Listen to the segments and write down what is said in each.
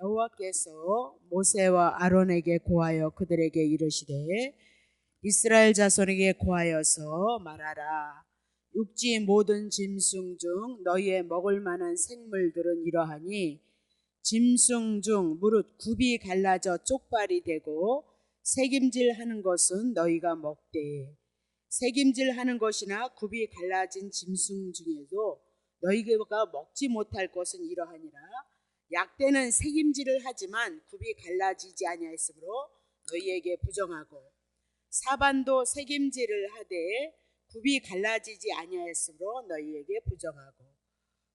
여호와께서 모세와 아론에게 고하여 그들에게 이르시되 이스라엘 자손에게 고하여서 말하라. 육지 모든 짐승 중 너희의 먹을 만한 생물들은 이러하니 짐승 중 무릇 굽이 갈라져 쪽발이 되고 새김질하는 것은 너희가 먹되 새김질하는 것이나 굽이 갈라진 짐승 중에도 너희가 먹지 못할 것은 이러하니라. 약대는 새김질을 하지만 굽이 갈라지지 아니하였으므로 너희에게 부정하고 사반도 새김질을 하되 굽이 갈라지지 아니하였으므로 너희에게 부정하고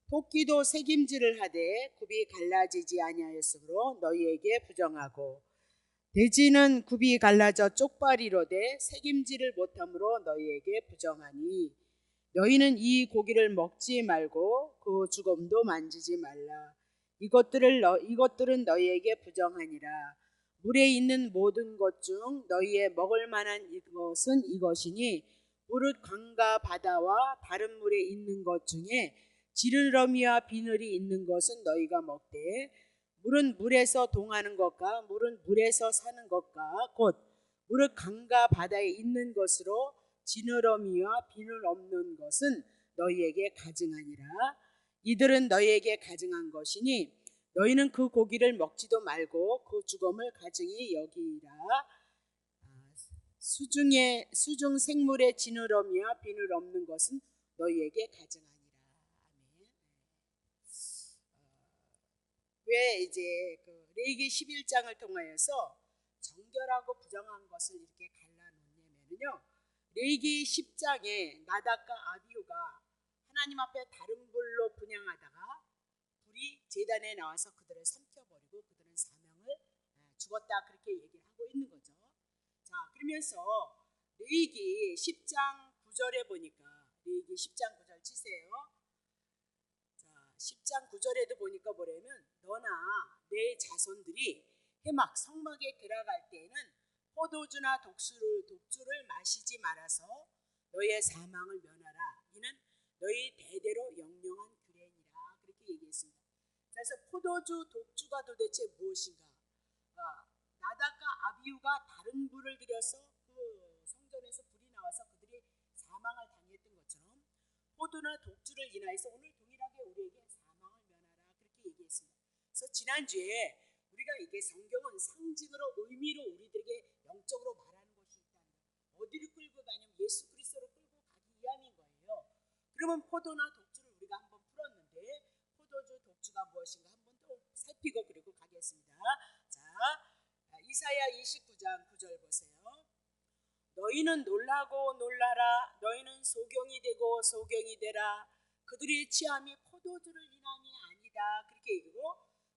토끼도 새김질을 하되 굽이 갈라지지 아니하였으므로 너희에게 부정하고 돼지는 굽이 갈라져 쪽발이로되 새김질을 못함으로 너희에게 부정하니 너희는 이 고기를 먹지 말고 그 주검도 만지지 말라. 이것들은 너희에게 부정하니라. 물에 있는 모든 것 중 너희의 먹을 만한 이것은 이것이니 무릇 강과 바다와 다른 물에 있는 것 중에 지느러미와 비늘이 있는 것은 너희가 먹되 물은 물에서 동하는 것과 물은 물에서 사는 것과 곧 무릇 강과 바다에 있는 것으로 지느러미와 비늘 없는 것은 너희에게 가증하니라. 이들은 너희에게 가증한 것이니 너희는 그 고기를 먹지도 말고 그 주검을 가증히 여기라. 수중 생물의 지느러미와 비늘 없는 것은 너희에게 가증하니라. 아멘. 왜 이제 그 레위기 11장을 통하여서 정결하고 부정한 것을 이렇게 갈라놓냐면요, 레위기 10장에 나답과 아비후가 하나님 앞에 다른 불로 분향하다가 불이 제단에 나와서 그들을 삼켜버리고 그들은 사명을 죽었다, 그렇게 얘기를 하고 있는 거죠. 자, 그러면서 레위기 10장 9절에 보니까, 레위기 10장 9절 치세요. 자, 10장 9절에도 보니까 뭐냐면 너나 내 자손들이 해막 성막에 들어갈 때에는 포도주나 독주를 마시지 말아서 너희의 사망을 면하라. 이는 너희 대대로 영영한 규례니라. 그렇게 얘기했습니다. 그래서 포도주, 독주가 도대체 무엇인가? 나답과 아비후가 다른 불을 들여서 그 성전에서 불이 나와서 그들이 사망을 당했던 것처럼 포도나 독주를 인하여서 오늘 동일하게 우리에게 사망을 면하라, 그렇게 얘기했습니다. 그래서 지난주에 우리가 이게 성경은 상징으로 의미로 우리들에게 영적으로 말하는 것이 있다는 거예요. 어디를 끌고 가냐면 예수 그리스도로 끌고 가기 위함인 거예요. 그러면 포도나 독주를 우리가 한번 풀었는데 포도주, 독주가 무엇인가 한번 또 살피고 그리고 가겠습니다. 자, 이사야 29장 9절 보세요. 너희는 놀라고 놀라라. 너희는 소경이 되고 소경이 되라. 그들의 취함이 포도주를 인함이 아니다, 그렇게 얘기고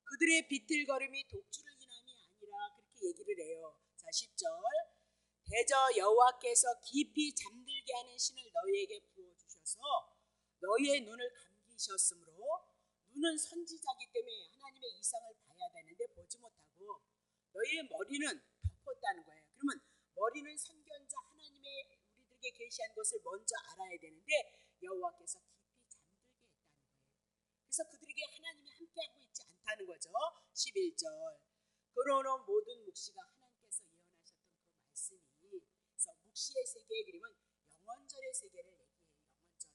그들의 비틀거림이 독주를 인함이 아니라, 그렇게 얘기를 해요. 자, 10절. 대저 여호와께서 깊이 잠들게 하는 신을 너희에게 부어주셔서 너희의 눈을 감기셨으므로, 눈은 선지자기 때문에 하나님의 이상을 봐야 되는데 보지 못하고 너희의 머리는 덮었다는 거예요. 그러면 머리는 선견자 하나님의 우리들에게 계시한 것을 먼저 알아야 되는데 여호와께서 깊이 잠들게 했다는 거예요. 그래서 그들에게 하나님이 함께하고 있지 않다는 거죠. 11절. 그러므로 모든 묵시가 하나님께서 예언하셨던 그 말씀이, 그래서 묵시의 세계, 그러면 영원전의 세계를 얘기해요. 영원전.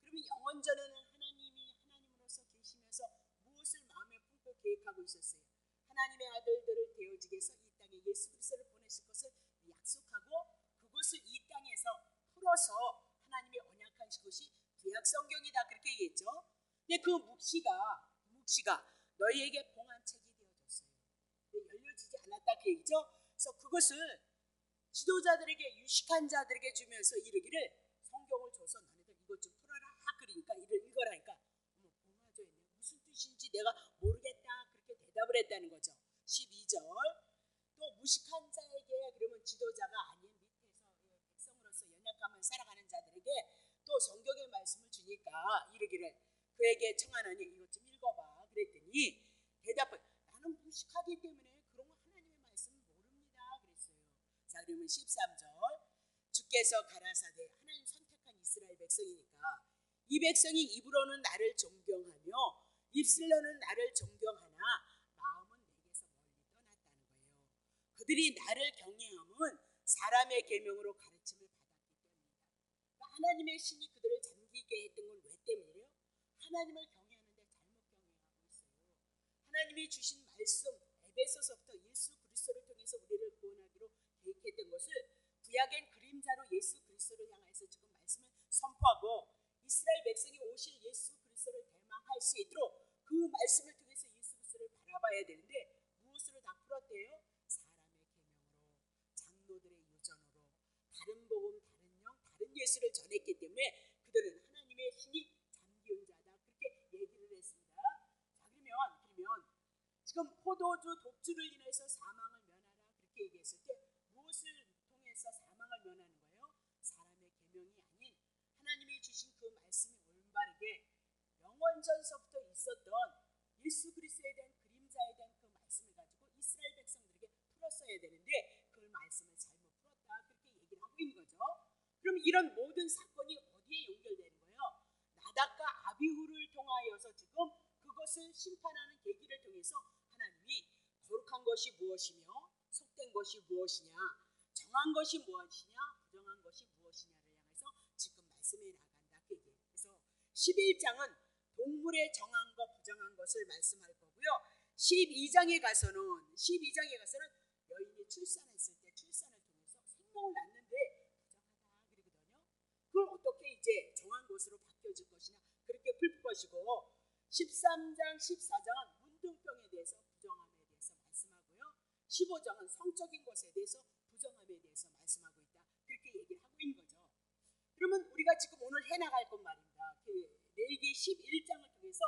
그러면 영원전에는 하나님이 하나님으로서 계시면서 무엇을 마음에 품고 계획하고 있었어요? 하나님의 아들들을 되어지게 해서 이 땅에 예수 그리스도를 보내실 것을 약속하고 그것을 이 땅에서 풀어서 하나님의 언약한 것이 구약 성경이다, 그렇게 얘기했죠. 근데 그 묵시가 너희에게 봉한 책이 되어졌어요. 열려지지 않았다, 그 얘기죠. 그래서 그것을 지도자들에게, 유식한 자들에게 주면서 이르기를 성경을 줘서 너네들 이것 좀 풀어라, 그러니까 이를 읽어라니까 봉화져 있네, 무슨 뜻인지 내가 모르겠다, 그렇게 대답을 했다는 거죠. 12절. 또 무식한 자에게, 그러면 지도자가 아닌 밑에서 백성으로서 연약함을 살아가는 자들에게 또 성경의 말씀을 주니까 이르기를 그에게 청하노니 이것 좀 읽어봐, 그랬더니 대답을, 나는 무식하기 때문에 그런 거 하나님의 말씀을 모릅니다, 그랬어요. 자, 그러면 13절. 주께서 가라사대, 하나님 선택한 이스라엘 백성이니까 이 백성이 입으로는 나를 존경하며 입술로는 나를 존경하나 마음은 그들이 나를 경외함은 사람의 계명으로 가르침을 받았기 때문이다. 그러니까 하나님의 신이 그들을 잠기게 했던 건 왜 때문이에요? 하나님을 경외하는데 잘못 경외하고 있어요. 하나님이 주신 말씀 에베소서부터 예수 그리스도를 통해서 우리를 구원하기로 계획했던 것을 구약엔 그림자로 예수 그리스도를 향해서 지금 말씀을 선포하고 이스라엘 백성이 오실 예수 그리스도를 대망할 수 있도록 그 말씀을 통해서 예수 그리스도를 바라봐야 되는데 무엇으로 다 풀었대요? 사람의 계명으로, 장로들의 유전으로, 다른 복음, 다른 영, 다른 예수를 전했기 때문에 그들은 하나님의 신이 잠기운 자다 그렇게 얘기를 했습니다. 자 그러면 지금 포도주 독주를 인해서 사망을 면하라 그렇게 얘기했을 때 무엇을 통해서 사망을 면하는 거예요? 사람의 계명이 아닌 하나님이 주신 그 말씀이 올바르게 영원전서부터 있었던 예수 그리스도에 대한 그림자에 대한 그 말씀을 가지고 이스라엘 백성들에게 풀었어야 되는데 그 말씀을 잘못 풀었다 그렇게 얘기를 하고 있는 거죠. 그럼 이런 모든 사건이 어디에 연결되는 거예요? 나답과 아비후를 통하여서 지금 그것을 심판하는 계기를 통해서 하나님이 거룩한 것이 무엇이며 속된 것이 무엇이냐, 정한 것이 무엇이냐, 부정한 것이 무엇이냐를 향해서 지금 말씀해 나간다. 그래서 11장은 동물의 정한 것, 부정한 것을 말씀할 거고요. 12장에 가서는 여인이 출산했을 때 출산을 통해서 생명을 낳는데 부정하다 그러거든요. 그걸 어떻게 이제 정한 것으로 바뀌어질 것이냐 그렇게 풀 것이고 13장, 14장은 문둥병에 대해서 부정함에 대해서 말씀하고요. 15장은 성적인 것에 대해서 부정함에 대해서 말씀하고 있다. 그렇게 얘기를 하고 있는 거죠. 그러면 우리가 지금 오늘 해나갈 것 말입니다. 레위기 11장을 통해서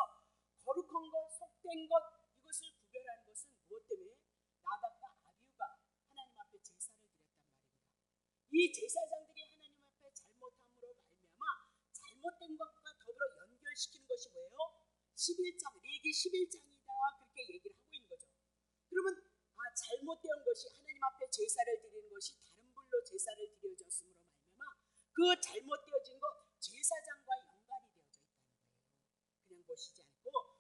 거룩한 것, 속된 것 이것을 구별하는 것은 무엇 때문에? 나답과 아비후가 하나님 앞에 제사를 드렸단 말입니다. 이 제사장들이 하나님 앞에 잘못함으로 말미암아 잘못된 것과 더불어 연결시키는 것이 뭐예요? 11장, 레위기 11장이다 그렇게 얘기를 하고 있는 거죠. 그러면 잘못된 것이 하나님 앞에 제사를 드리는 것이 다른 불로 제사를 드려졌으므로 말미암아 그 잘못되어진 것 제사장과 연관이 되어져 있다는 거예요. 그냥 보시지 않고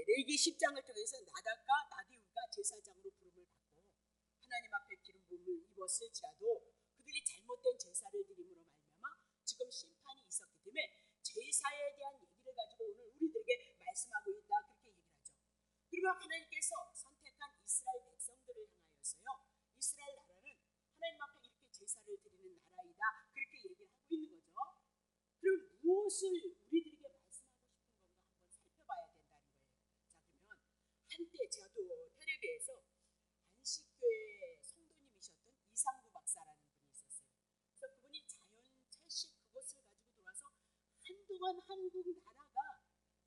레위기 10장을 통해서 나답과 아비후가 제사장으로 부름을 받고 하나님 앞에 기름 부음을 입었을지라도 그들이 잘못된 제사를 드림으로 말미암아 지금 심판이 있었기 때문에 제사에 대한 얘기를 가지고 오늘 우리들에게 말씀하고 있다 그렇게 얘기를 하죠. 그리고 하나님께서 선택한 이스라엘 백성들을 향하여서요. 이스라엘 나라는 하나님 앞에 이렇게 제사를 드리는 나라이다 그렇게 얘기를 하고 있는 거죠. 그럼 무엇을 우리들에게 말씀하고 싶은 건가 한번 살펴봐야 된다는 거예요. 자 그러면 한때 저도 텔레비에서 안식교회 성도님이셨던 이상구 박사라는 분이 있었어요. 그래서 그분이 자연 채식 그것을 가지고 들어와서 한동안 한국 나라가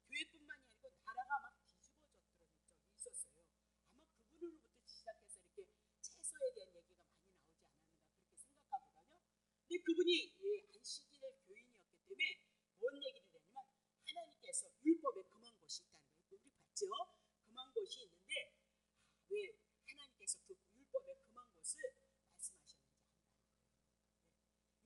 교회뿐만이 아니고 나라가 막 뒤집어졌던 적이 있었어요. 아마 그분으로부터 시작해서 이렇게 채소에 대한 얘기가 많이 나오지 않았는가 그렇게 생각하거든요. 근데 그분이 안식일 교인이었기 때문에 뭔 얘기를 했냐면 하나님께서 율법에 금한 것이 있다는 거예요. 우리 봤죠? 금한 것이 있는데 왜 하나님께서 그 율법에 금한 것을 말씀하셨는지 한다는 거예요.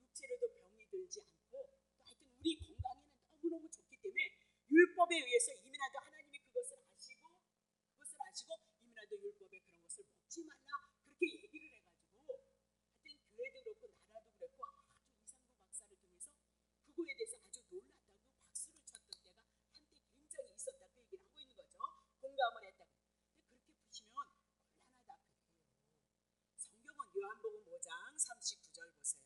육체로도 병이 들지 않고 또 하여튼 우리 건강에는 너무너무 좋기 때문에 율법에 의해서 이민아도 하나님이 그것을 아시고 이민아도 율법에 그런 것을 먹지 말라 그렇게 얘기를 해가지고 하여튼 교회도 그렇고 나라도 그렇고 아주 이상구 박사를 통해서 그거에 대해서 아주 놀랐다고 박수를 쳤던 때가 한때 굉장히 있었다 그 얘기를 하고 있는 거죠. 공감을 했다고. 근데 그렇게 보시면 곤란하다 그래요. 성경은 요한복음 5장 39절 보세요.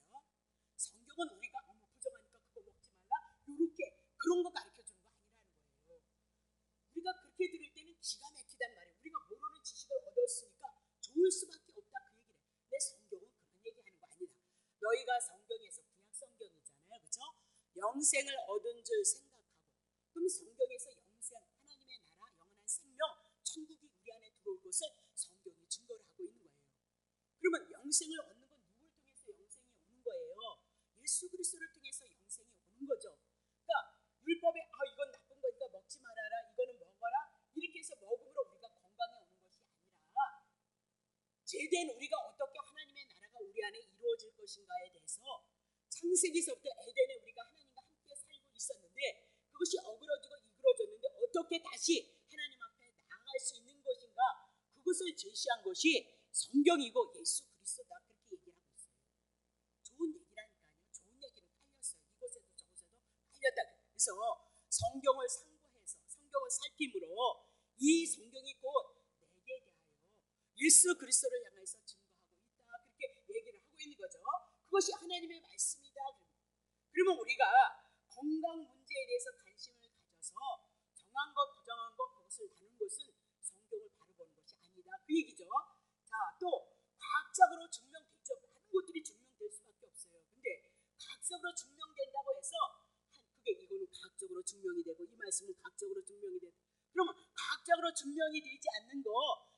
성경은 우리가 부정하니까 그거 먹지 말라 이렇게 그런 거 가르쳐주는 거 아니라는 거예요. 우리가 그렇게 들을 때는 기가 막히단 말이에요. 우리가 모르는 지식을 얻었으니까 좋을 수밖에 없다 그 얘기를 해요. 근데 성경은 그런 얘기하는 거 아니다. 너희가 성경에서 구약 성경이잖아요. 그렇죠? 영생을 얻은 줄 생각하고 그럼 성경에서 영생, 하나님의 나라, 영원한 생명, 천국이 우리 안에 들어올 것을 성경이 증거를 하고 있는 거예요. 그러면 영생을 얻는 건 누굴 통해서 영생이 오는 거예요? 예수 그리스도를 통해서 영생이 오는 거죠. 그러니까 율법에 이건 나쁜 거니까 먹지 말아라, 이거는 먹어라 이렇게 해서 먹음으로 우리가 건강에 오는 것이 아니라 제된 우리가 어떻게 하나님의 나라가 우리 안에 이루어질 것인가에 대해서 창세기서부터 에덴에 우리가 하나님과 함께 살고 있었는데 그것이 어그러지고 이그러졌는데 어떻게 다시 하나님 앞에 나아갈 수 있는 것인가 그것을 제시한 것이 성경이고 예수 그리스도다 그렇게 얘기를 하고 있어요. 좋은 얘기라니까요. 좋은 얘기는 팔렸어요. 이곳에도 저곳에도 팔렸다. 그래서 성경을 상고해서 성경을 살핌으로 이 성경이 곧 내게 대하여 예수 그리스도를 향해서 증거하고 있다 그렇게 얘기를 하고 있는 거죠. 그것이 하나님의 말씀이다. 그러면 우리가 건강 문제에 대해서 관심을 가져서 정한 것 부정한 것 그것을 다는 것은 성경을 바로 보는 것이 아니다 그 얘기죠. 자, 또 과학적으로 증명되죠. 많은 것들이 증명될 수밖에 없어요. 근데 과학적으로 증명된다고 해서 이거는 과학적으로 증명이 되고 이 말씀은 과학적으로 증명이 되고 그러면 과학적으로 증명이 되지 않는 거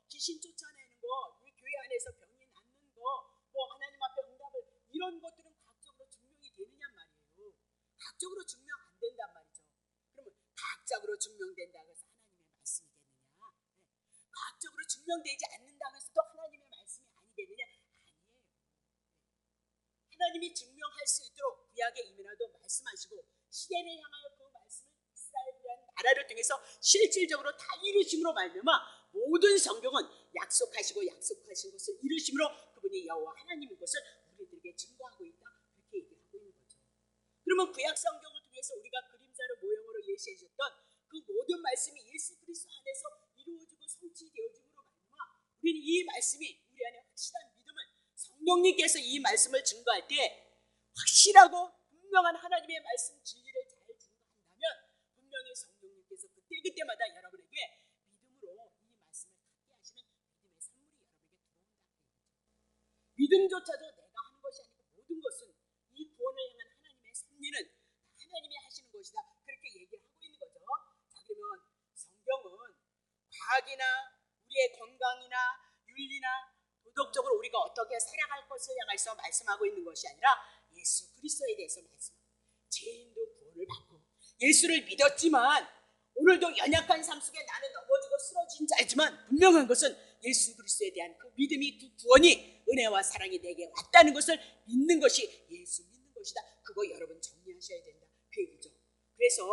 귀신 쫓아내는 거 교회 안에서 병이 낫는 거 뭐 하나님 앞에 응답을 이런 것들은 과학적으로 증명이 되느냐 말이에요. 과학적으로 증명 안 된단 말이죠. 그러면 과학적으로 증명된다고 해서 하나님의 말씀이 되느냐? 네. 과학적으로 증명되지 않는다고 해서 또 하나님의 말씀이 아니 되느냐? 아니에요. 하나님이 증명할 수 있도록 구약의 이면에도 말씀하시고 시대를 향하여 그 말씀을 이스라엘이라는 나라를 통해서 실질적으로 다 이루심으로 말미암아 모든 성경은 약속하신 것을 이루심으로 그분이 여호와 하나님인 것을 우리들에게 증거하고 있다 그렇게 얘기를 하고 있는 거죠. 그러면 구약 성경을 통해서 우리가 그림자로 모형으로 예시해 줬던 그 모든 말씀이 예수 그리스도 안에서 이루어지고 성취되어짐으로 말미암아 우리는 이 말씀이 우리 안에 확실한 믿음을 성령님께서 이 말씀을 증거할 때 확실하고 분명한 하나님의 말씀 진리를 잘 증거한다면 분명히 성령님께서 그때마다 여러분에게 믿음으로 이 말씀을 갖게 하시는 믿음의 선물이 여러분에게 들어온다. 믿음조차도 내가 하는 것이 아니고 모든 것은 이 구원을 향한 하나님의 섭리는 하나님이 하시는 것이다 그렇게 얘기를 하고 있는 거죠. 자, 그러면 성경은 과학이나 우리의 건강이나 윤리나 도덕적으로 우리가 어떻게 살아갈 것을 향해서 말씀하고 있는 것이 아니라 예수 그리스도에 대해서 말씀합니다. 죄인도 구원을 받고 예수를 믿었지만 오늘도 연약한 삶 속에 나는 넘어지고 쓰러진 자이지만 분명한 것은 예수 그리스도에 대한 그 믿음이 그 구원이 은혜와 사랑이 내게 왔다는 것을 믿는 것이 예수 믿는 것이다. 그거 여러분 정리하셔야 된다 그 얘기죠. 그래서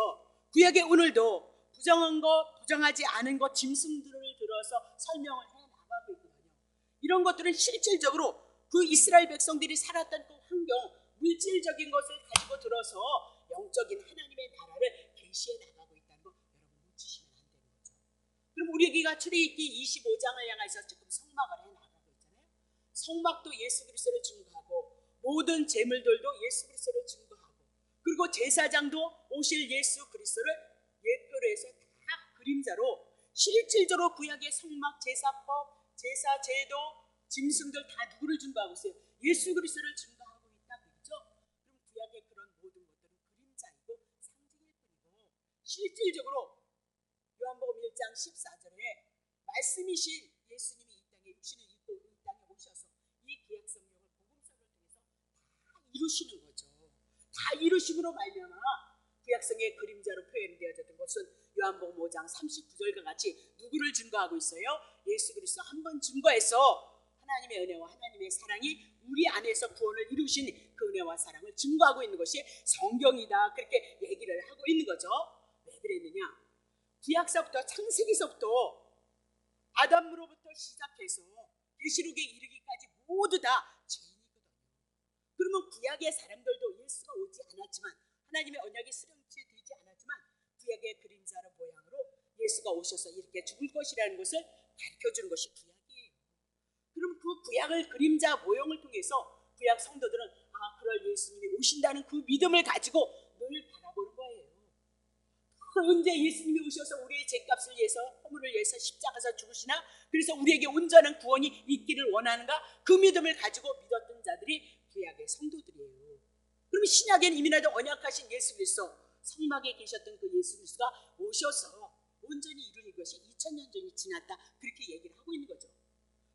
구약에 오늘도 부정한 것 부정하지 않은 것 짐승들을 들어서 설명을 해나가고 있거든요. 이런 것들은 실질적으로 그 이스라엘 백성들이 살았던 그 환경 물질적인 것을 가지고 들어서 영적인 하나님의 나라를 계시해 나가고 있다는 거 여러분 놓치시면 안 되는 거죠. 그럼 우리가 출애굽기 25장을 향해서 지금 성막을 해 나가고 있잖아요. 성막도 예수 그리스도를 증거하고 모든 제물들도 예수 그리스도를 증거하고 그리고 제사장도 오실 예수 그리스도를 예표로 해서 다 그림자로 실질적으로 구약의 성막 제사법 제사 제도 짐승들 다 누구를 증거하고 있어요? 예수 그리스도를 증거하고 있다 그렇죠? 그럼 구약의 그런 모든 것들은 그림자이고 상징일 뿐이고 실질적으로 요한복음 1장 14절에 말씀이신 예수님이 이 땅에 육신을 입고 이 땅에 오셔서 이 구약 성경을 복음서를 통해서 다 이루시는 거죠. 다 이루심으로 말미암아 구약성의 그림자로 표현되어졌던 것은 요한복음 5장 39절과 같이 누구를 증거하고 있어요? 예수 그리스도 한 번 증거해서 하나님의 은혜와 하나님의 사랑이 우리 안에서 구원을 이루신 그 은혜와 사랑을 증거하고 있는 것이 성경이다 그렇게 얘기를 하고 있는 거죠. 왜 그랬느냐? 구약서부터 창세기서부터 아담으로부터 시작해서 계시록에 이르기까지 모두 다 죄인이거든요. 그러면 구약의 사람들도 예수가 오지 않았지만 하나님의 언약이 수령되지 않았지만 구약의 그림자로 모양으로 예수가 오셔서 이렇게 죽을 것이라는 것을 가르쳐주는 것이 구약이에요. 그럼 그 구약을 그림자 모형을 통해서 구약 성도들은 그럴 예수님이 오신다는 그 믿음을 가지고 늘 바라보는 거예요. 언제 예수님이 오셔서 우리의 죄값을 위해서 허물을 위해서 십자가에서 죽으시나 그래서 우리에게 온전한 구원이 있기를 원하는가 그 믿음을 가지고 믿었던 자들이 구약의 성도들이에요. 그럼 신약에는 이미나도 언약하신 예수 그리스도 성막에 계셨던 그 예수 그리스도가 오셔서 온전히 이루는 것이 2000년 전이 지났다 그렇게 얘기를 하고 있는 거죠.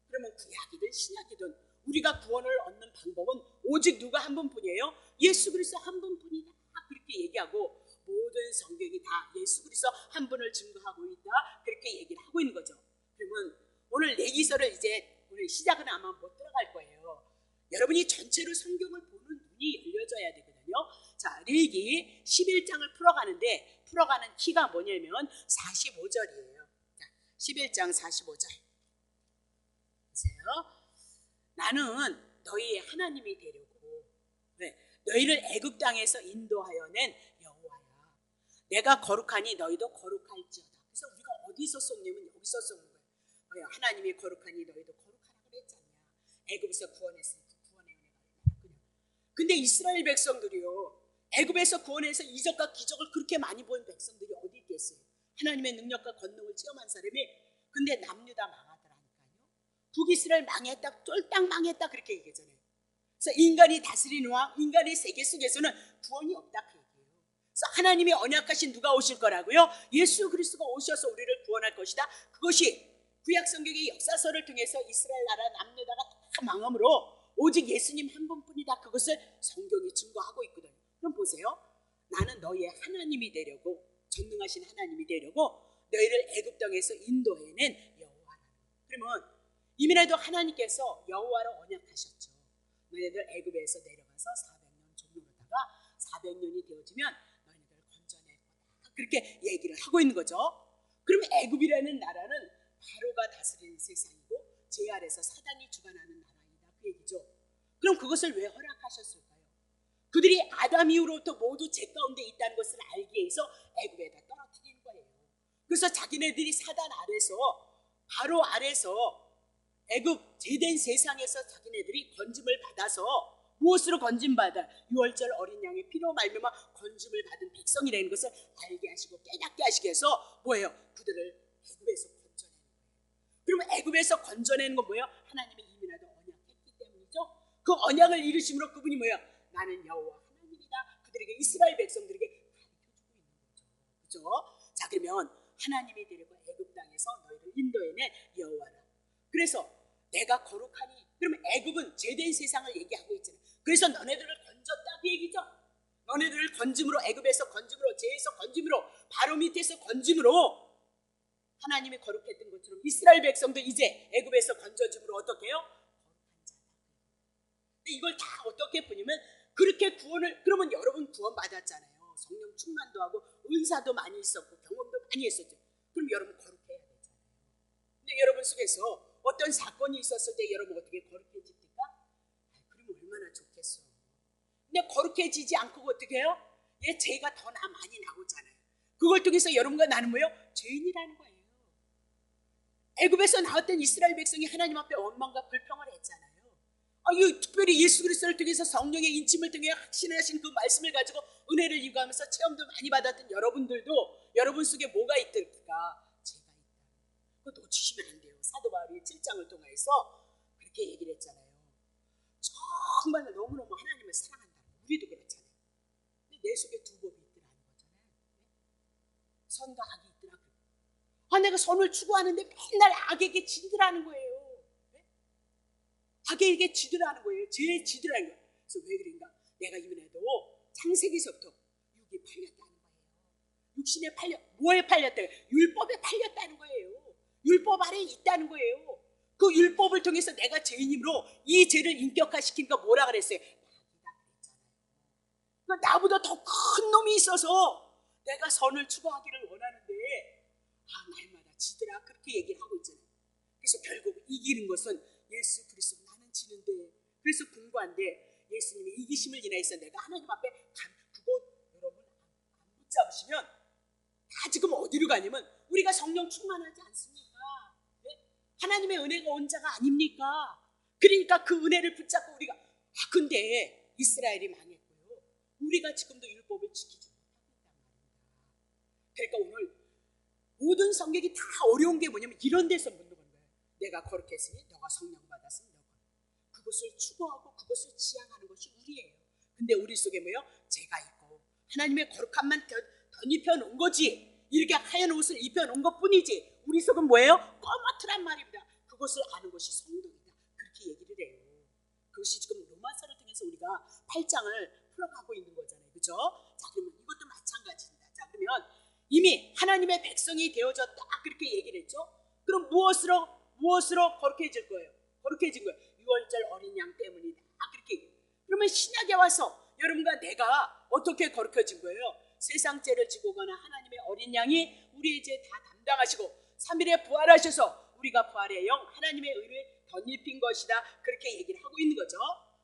그러면 구약이든 신약이든 우리가 구원을 얻는 방법은 오직 누가 한 분뿐이에요? 예수 그리스도 한 분뿐이다 그렇게 얘기하고 모든 성경이 다 예수 그리스도 한 분을 증거하고 있다 그렇게 얘기를 하고 있는 거죠. 그러면 오늘 레위기서를 이제 오늘 시작은 아마 못 들어갈 거예요. 여러분이 전체로 성경을 보는 눈이 열려져야 되거든요. 자, 레위기 11장을 풀어가는데 풀어가는 키가 뭐냐면 45절이에요. 자, 11장 45절 보세요. 나는 너희의 하나님이 되려고. 왜? 너희를 애굽 땅에서 인도하여 낸 여호와야. 내가 거룩하니 너희도 거룩할지어다. 그래서 우리가 어디서 썩냐면 여기서 썩는 거예요. 하나님이 거룩하니 너희도 거룩하라고 그랬잖냐. 애굽에서 구원했으니 구원의 은혜가 얼마나 크냐. 근데 이스라엘 백성들이요, 애굽에서 구원해서 이적과 기적을 그렇게 많이 본 백성들이 어디 있겠어요? 하나님의 능력과 권능을 체험한 사람이. 근데 남유다 망하더라니까요. 북이스라엘 망했다, 쫄딱 망했다 그렇게 얘기하잖아요. 그래서 인간이 다스리는 왕, 인간의 세계 속에서는 구원이 없다 그 얘기예요. 그래서 하나님이 언약하신 누가 오실 거라고요? 예수 그리스도가 오셔서 우리를 구원할 것이다. 그것이 구약 성경의 역사서를 통해서 이스라엘 나라 남유다가 다 망함으로 오직 예수님 한 분뿐이다. 그것을 성경이 증거하고 있거든요. 그럼 보세요. 나는 너희의 하나님이 되려고, 전능하신 하나님이 되려고 너희를 애굽 땅에서 인도해낸 여호와라. 그러면 이민에도 하나님께서 여호와로 언약하셨죠. 너희들 애굽에서 내려가서 400년 종로로다가 400년이 되어지면 너희들 건져낼 거다. 그렇게 얘기를 하고 있는 거죠. 그럼 애굽이라는 나라는 바로가 다스리는 세상이고 제 아래서 사단이 주관하는 나라이다 그 얘기죠. 그럼 그것을 왜 허락하셨을까요? 그들이 아담 이후로부터 모두 죄 가운데 있다는 것을 알기 위해서 애굽에다 떨어뜨리는 거예요. 그래서 자기네들이 사단 아래서, 바로 아래서 애굽 죄된 세상에서 자기네들이 건짐을 받아서, 무엇으로 건짐받아? 유월절 어린 양의 피로 말미암아 건짐을 받은 백성이라는 것을 알게 하시고 깨닫게 하시기 위해서 뭐예요? 그들을 애굽에서 건져내는 거예요. 그러면 애굽에서 건져내는 건 뭐예요? 하나님의 이민하도 언약했기 때문이죠. 그 언약을 이루심으로 그분이 뭐예요? 나는 여호와 하나님이다. 그들에게, 이스라엘 백성들에게 가르쳐주고 있는 거죠. 그렇죠? 자, 그러면 하나님이 되려고 애굽 땅에서 너희를 인도해낸 여호와라. 그래서 내가 거룩하니, 그러면 애굽은 죄된 세상을 얘기하고 있잖아요. 그래서 너네들을 건졌다 그 얘기죠. 너네들을 건짐으로, 애굽에서 건짐으로, 죄에서 건짐으로, 바로 밑에서 건짐으로 하나님이 거룩했던 것처럼 이스라엘 백성도 이제 애굽에서 건져짐으로 어떻게 해요? 거룩한 자다. 근데 이걸 다 어떻게 보냐면, 그렇게 구원을, 그러면 여러분 구원 받았잖아요. 성령 충만도 하고 은사도 많이 있었고 경험도 많이 했었죠. 그럼 여러분 거룩해야 되잖아요. 근데 여러분 속에서 어떤 사건이 있었을 때 여러분 어떻게 거룩해집니까? 그러면 얼마나 좋겠어. 근데 거룩해지지 않고 어떻게 해요? 얘 죄가 더 많이 나오잖아요. 그걸 통해서 여러분과 나는 뭐예요? 죄인이라는 거예요. 애굽에서 나왔던 이스라엘 백성이 하나님 앞에 원망과 불평을 했잖아요. 특별히 예수 그리스도를 통해서 성령의 인침을 통해 확신하신 그 말씀을 가지고 은혜를 입어가면서 체험도 많이 받았던 여러분들도 여러분 속에 뭐가 있을까? 죄가 있다. 그거 놓치시면 안 돼요. 사도 바울이 7장을 통해서 그렇게 얘기를 했잖아요. 정말 너무너무 하나님을 사랑한다. 우리도 그렇잖아요. 근데 내 속에 두 법이 있더라는 거잖아요. 선과 악이 있더라고요. 내가 선을 추구하는데 맨날 악에게 지더라는 거예요. 악에게 지더라는 거예요. 죄에 지더라는 거예요. 그래서 왜 그런가? 내가 이번에도 창세기서부터 육이 팔렸다는 거예요. 육신에 뭐에 팔렸다? 율법에 팔렸다는 거예요. 율법 아래에 있다는 거예요. 그 율법을 통해서 내가 죄인임으로 이 죄를 인격화시키니까 뭐라 그랬어요? 악이다 그랬잖아요. 그러니까 나보다 더 큰 놈이 있어서 내가 선을 추구하기를 원하는데 날마다 지더라 그렇게 얘기를 하고 있잖아요. 그래서 결국 이기는 것은 예수 그리스도. 나는 지는데, 그래서 궁구한데 예수님의 이기심을 인하여서 내가 하나님 앞에 그거 여러분 안 붙잡으시면 다 지금 어디로 가냐면 우리가 성령 충만하지 않습니까? 네? 하나님의 은혜가 온 자가 아닙니까? 그러니까 그 은혜를 붙잡고 우리가 근데 이스라엘이 망했고요. 우리가 지금도 율법을 지키지 못하고 있단 말입니다. 그러니까 오늘 모든 성경이 다 어려운 게 뭐냐면 이런 데서 묻는 거예요. 내가 거룩했으니 너가 성령 받았으니 너가 그것을 추구하고 그것을 지향하는 것이 우리예요. 근데 우리 속에 뭐예요? 죄가 있고 하나님의 거룩함만 덧입혀놓은 거지. 이렇게 하얀 옷을 입혀놓은 것뿐이지 우리 속은 뭐예요? 꺼멓더란 말입니다. 그것을 아는 것이 성도이다. 그렇게 얘기를 해요. 그것이 지금 로마서를 통해서 우리가 8장을 풀어가고 있는 거잖아요. 그렇죠? 자, 그러면 이것도 마찬가지입니다. 자, 그러면 이미 하나님의 백성이 되어졌다 그렇게 얘기를 했죠. 그럼 무엇으로 거룩해질 거예요? 거룩해진 거예요. 유월절 어린 양 때문이다 그렇게. 그러면 신약에 와서 여러분과 내가 어떻게 거룩해진 거예요? 세상 죄를 지고 가는 하나님의 어린 양이 우리의 죄 다 담당하시고 3일에 부활하셔서 우리가 부활의 영 하나님의 의를 덧입힌 것이다. 그렇게 얘기를 하고 있는 거죠.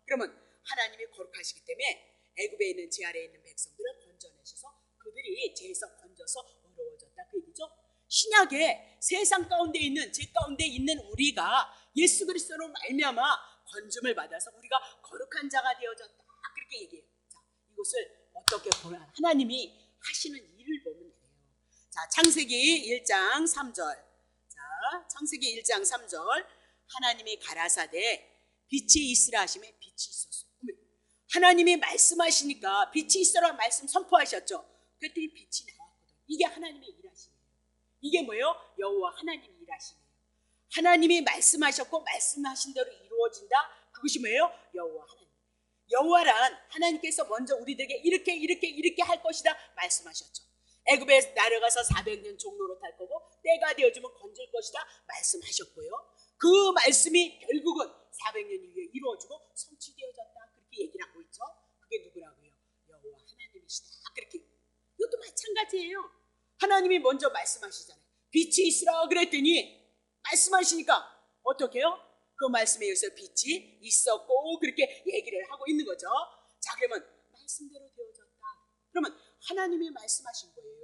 그러면 하나님이 거룩하시기 때문에 애굽에 있는 제 아래에 있는 백성들을 건져내셔서 그들이 죄에서 건져서 의로워졌다 그 얘기죠. 신약에 세상 가운데 있는 제 가운데 있는 우리가 예수 그리스도로 말미암아 건짐을 받아서 우리가 거룩한 자가 되어졌다 그렇게 얘기해요. 자, 이것을 어떻게 보면 하나님이 하시는 일을 보면 돼요. 자, 창세기 1장 3절. 자, 창세기 1장 3절. 하나님이 가라사대 빛이 있으라 하시매 빛이 있었어요. 하나님이 말씀하시니까 빛이 있으라 말씀 선포하셨죠. 그랬더니 빛이 나왔거든요. 이게 하나님의 일하심이에요. 이게 뭐예요? 여호와 하나님이 일하심이에요. 하나님이 말씀하셨고 말씀하신 대로 이루어진다. 그것이 뭐예요? 여호와 하나님. 여호와란 하나님께서 먼저 우리들에게 이렇게 할 것이다 말씀하셨죠. 애굽에 내려가서 400년 종로로 탈 거고 때가 되어지면 건질 것이다 말씀하셨고요. 그 말씀이 결국은 400년 이후에 이루어지고 성취되어졌다 그렇게 얘기를 하고 있죠. 그게 누구라고요? 여호와 하나님이시다 그렇게. 이것도 마찬가지예요. 하나님이 먼저 말씀하시잖아요. 빛이 있으라 그랬더니 말씀하시니까 어떻게 해요? 그 말씀에 의해서 빛이 있었고 그렇게 얘기를 하고 있는 거죠. 자, 그러면 말씀대로 되어졌다. 그러면 하나님이 말씀하신 거예요.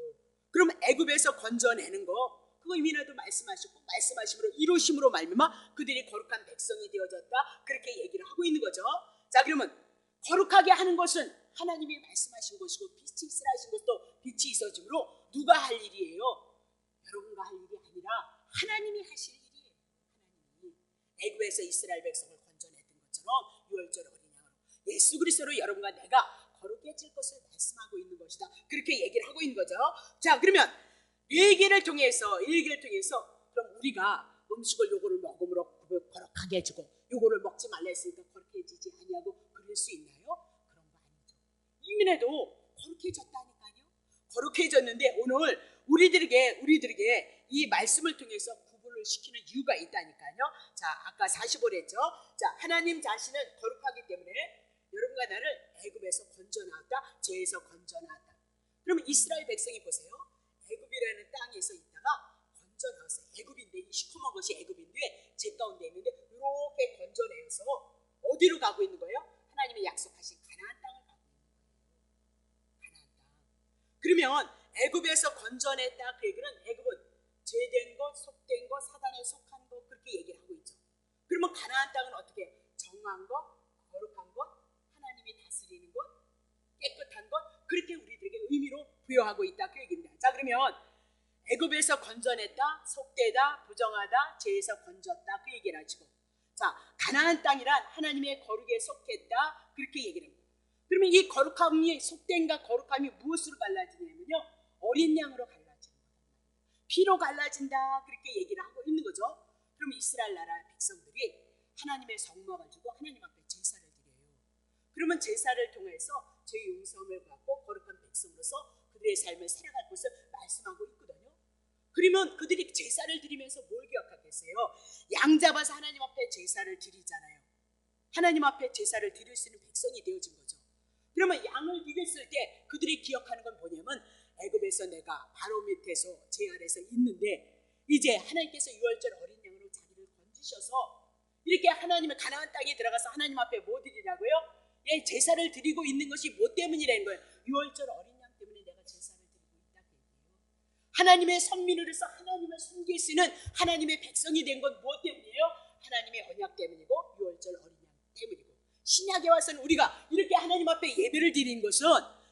그러면 애굽에서 건져내는 거 그거 이미나도 말씀하셨고 말씀하심으로 이루심으로 말미암아 그들이 거룩한 백성이 되어졌다 그렇게 얘기를 하고 있는 거죠. 자, 그러면 거룩하게 하는 것은 하나님이 말씀하신 것이고 빛이 있으라 하신 것도 빛이 있어짐으로 누가 할 일이에요? 여러분가 할 일이 아니라 하나님이 하실 일이에요. 하나님이 애굽에서 이스라엘 백성을 건져냈던 것처럼 유월절 어린 양으로 예수 그리스도로 여러분과 내가 거룩해질 것을 말씀하고 있는 것이다 그렇게 얘기를 하고 있는 거죠. 자, 그러면 일기를 통해서 그럼 우리가 음식을 요거를 먹음으로 거룩하게 해주고 요거를 먹지 말라 했으니까 거룩해지지 아니하고 그럴 수 있나요? 그런 거 아니죠. 이민에도 거룩해졌다니까요. 거룩해졌는데 오늘 우리들에게 이 말씀을 통해서 구분을 시키는 이유가 있다니까요. 자, 아까 45를 했죠. 자, 하나님 자신은 거룩하기 때문에 여러분과 나를 애굽에서 건져나왔다. 죄에서 건져나왔다. 그러면 이스라엘 백성이 보세요. 애굽이라는 땅에서 있다가 건져나왔어요. 애굽인데 이 시커먼 것이 애굽인데 제 가운데 있는데 이렇게 건져내서 어디로 가고 있는 거예요? 하나님이 약속하신 가나안 땅을 가고 있는 거예요. 가나안 땅. 그러면 애굽에서 건져냈다 그 얘기는 애굽은 죄된 것, 속된 것, 사단에 속한 것 그렇게 얘기를 하고 있죠. 그러면 가나안 땅은 어떻게? 정한 것, 거룩한 것, 하나님이 다스리는 것, 깨끗한 것 그렇게 우리들에게 의미로 부여하고 있다 그 얘기입니다. 자, 그러면 애굽에서 건져냈다, 속되다, 부정하다, 죄에서 건졌다 그 얘기를 하시고, 자, 가나안 땅이란 하나님의 거룩에 속했다 그렇게 얘기를 합니다. 그러면 이 거룩함이 속된과 거룩함이 무엇으로 갈라지냐면요, 어린 양으로 갈라지는 거다. 피로 갈라진다 그렇게 얘기를 하고 있는 거죠. 그럼 이스라엘 나라 백성들이 하나님의 성막을 주고 하나님 앞에 제사를 드려요. 그러면 제사를 통해서 죄 용서함을 받고 거룩한 백성으로서 그들의 삶을 살아갈 것을 말씀하고 있거든요. 그러면 그들이 제사를 드리면서 뭘 기억하겠어요? 양 잡아서 하나님 앞에 제사를 드리잖아요. 하나님 앞에 제사를 드릴 수 있는 백성이 되어진 거죠. 그러면 양을 드렸을 때 그들이 기억하는 건 뭐냐면 애굽에서 내가 바로 밑에서 제 아래서 있는데 이제 하나님께서 유월절 어린 양으로 자기를 건지셔서 이렇게 하나님의 가나안 땅에 들어가서 하나님 앞에 뭐 드리라고요? 예, 제사를 드리고 있는 것이 뭐 때문이라는 거예요? 유월절 어린 양 때문에 내가 제사를 드리고 있다고 얘기해요. 하나님의 선민으로서 하나님을 섬길 수 있는 하나님의 백성이 된 건 무엇 때문이에요? 하나님의 언약 때문이고 유월절 어린 양 때문이고, 신약에 와서는 우리가 이렇게 하나님 앞에 예배를 드리는 것은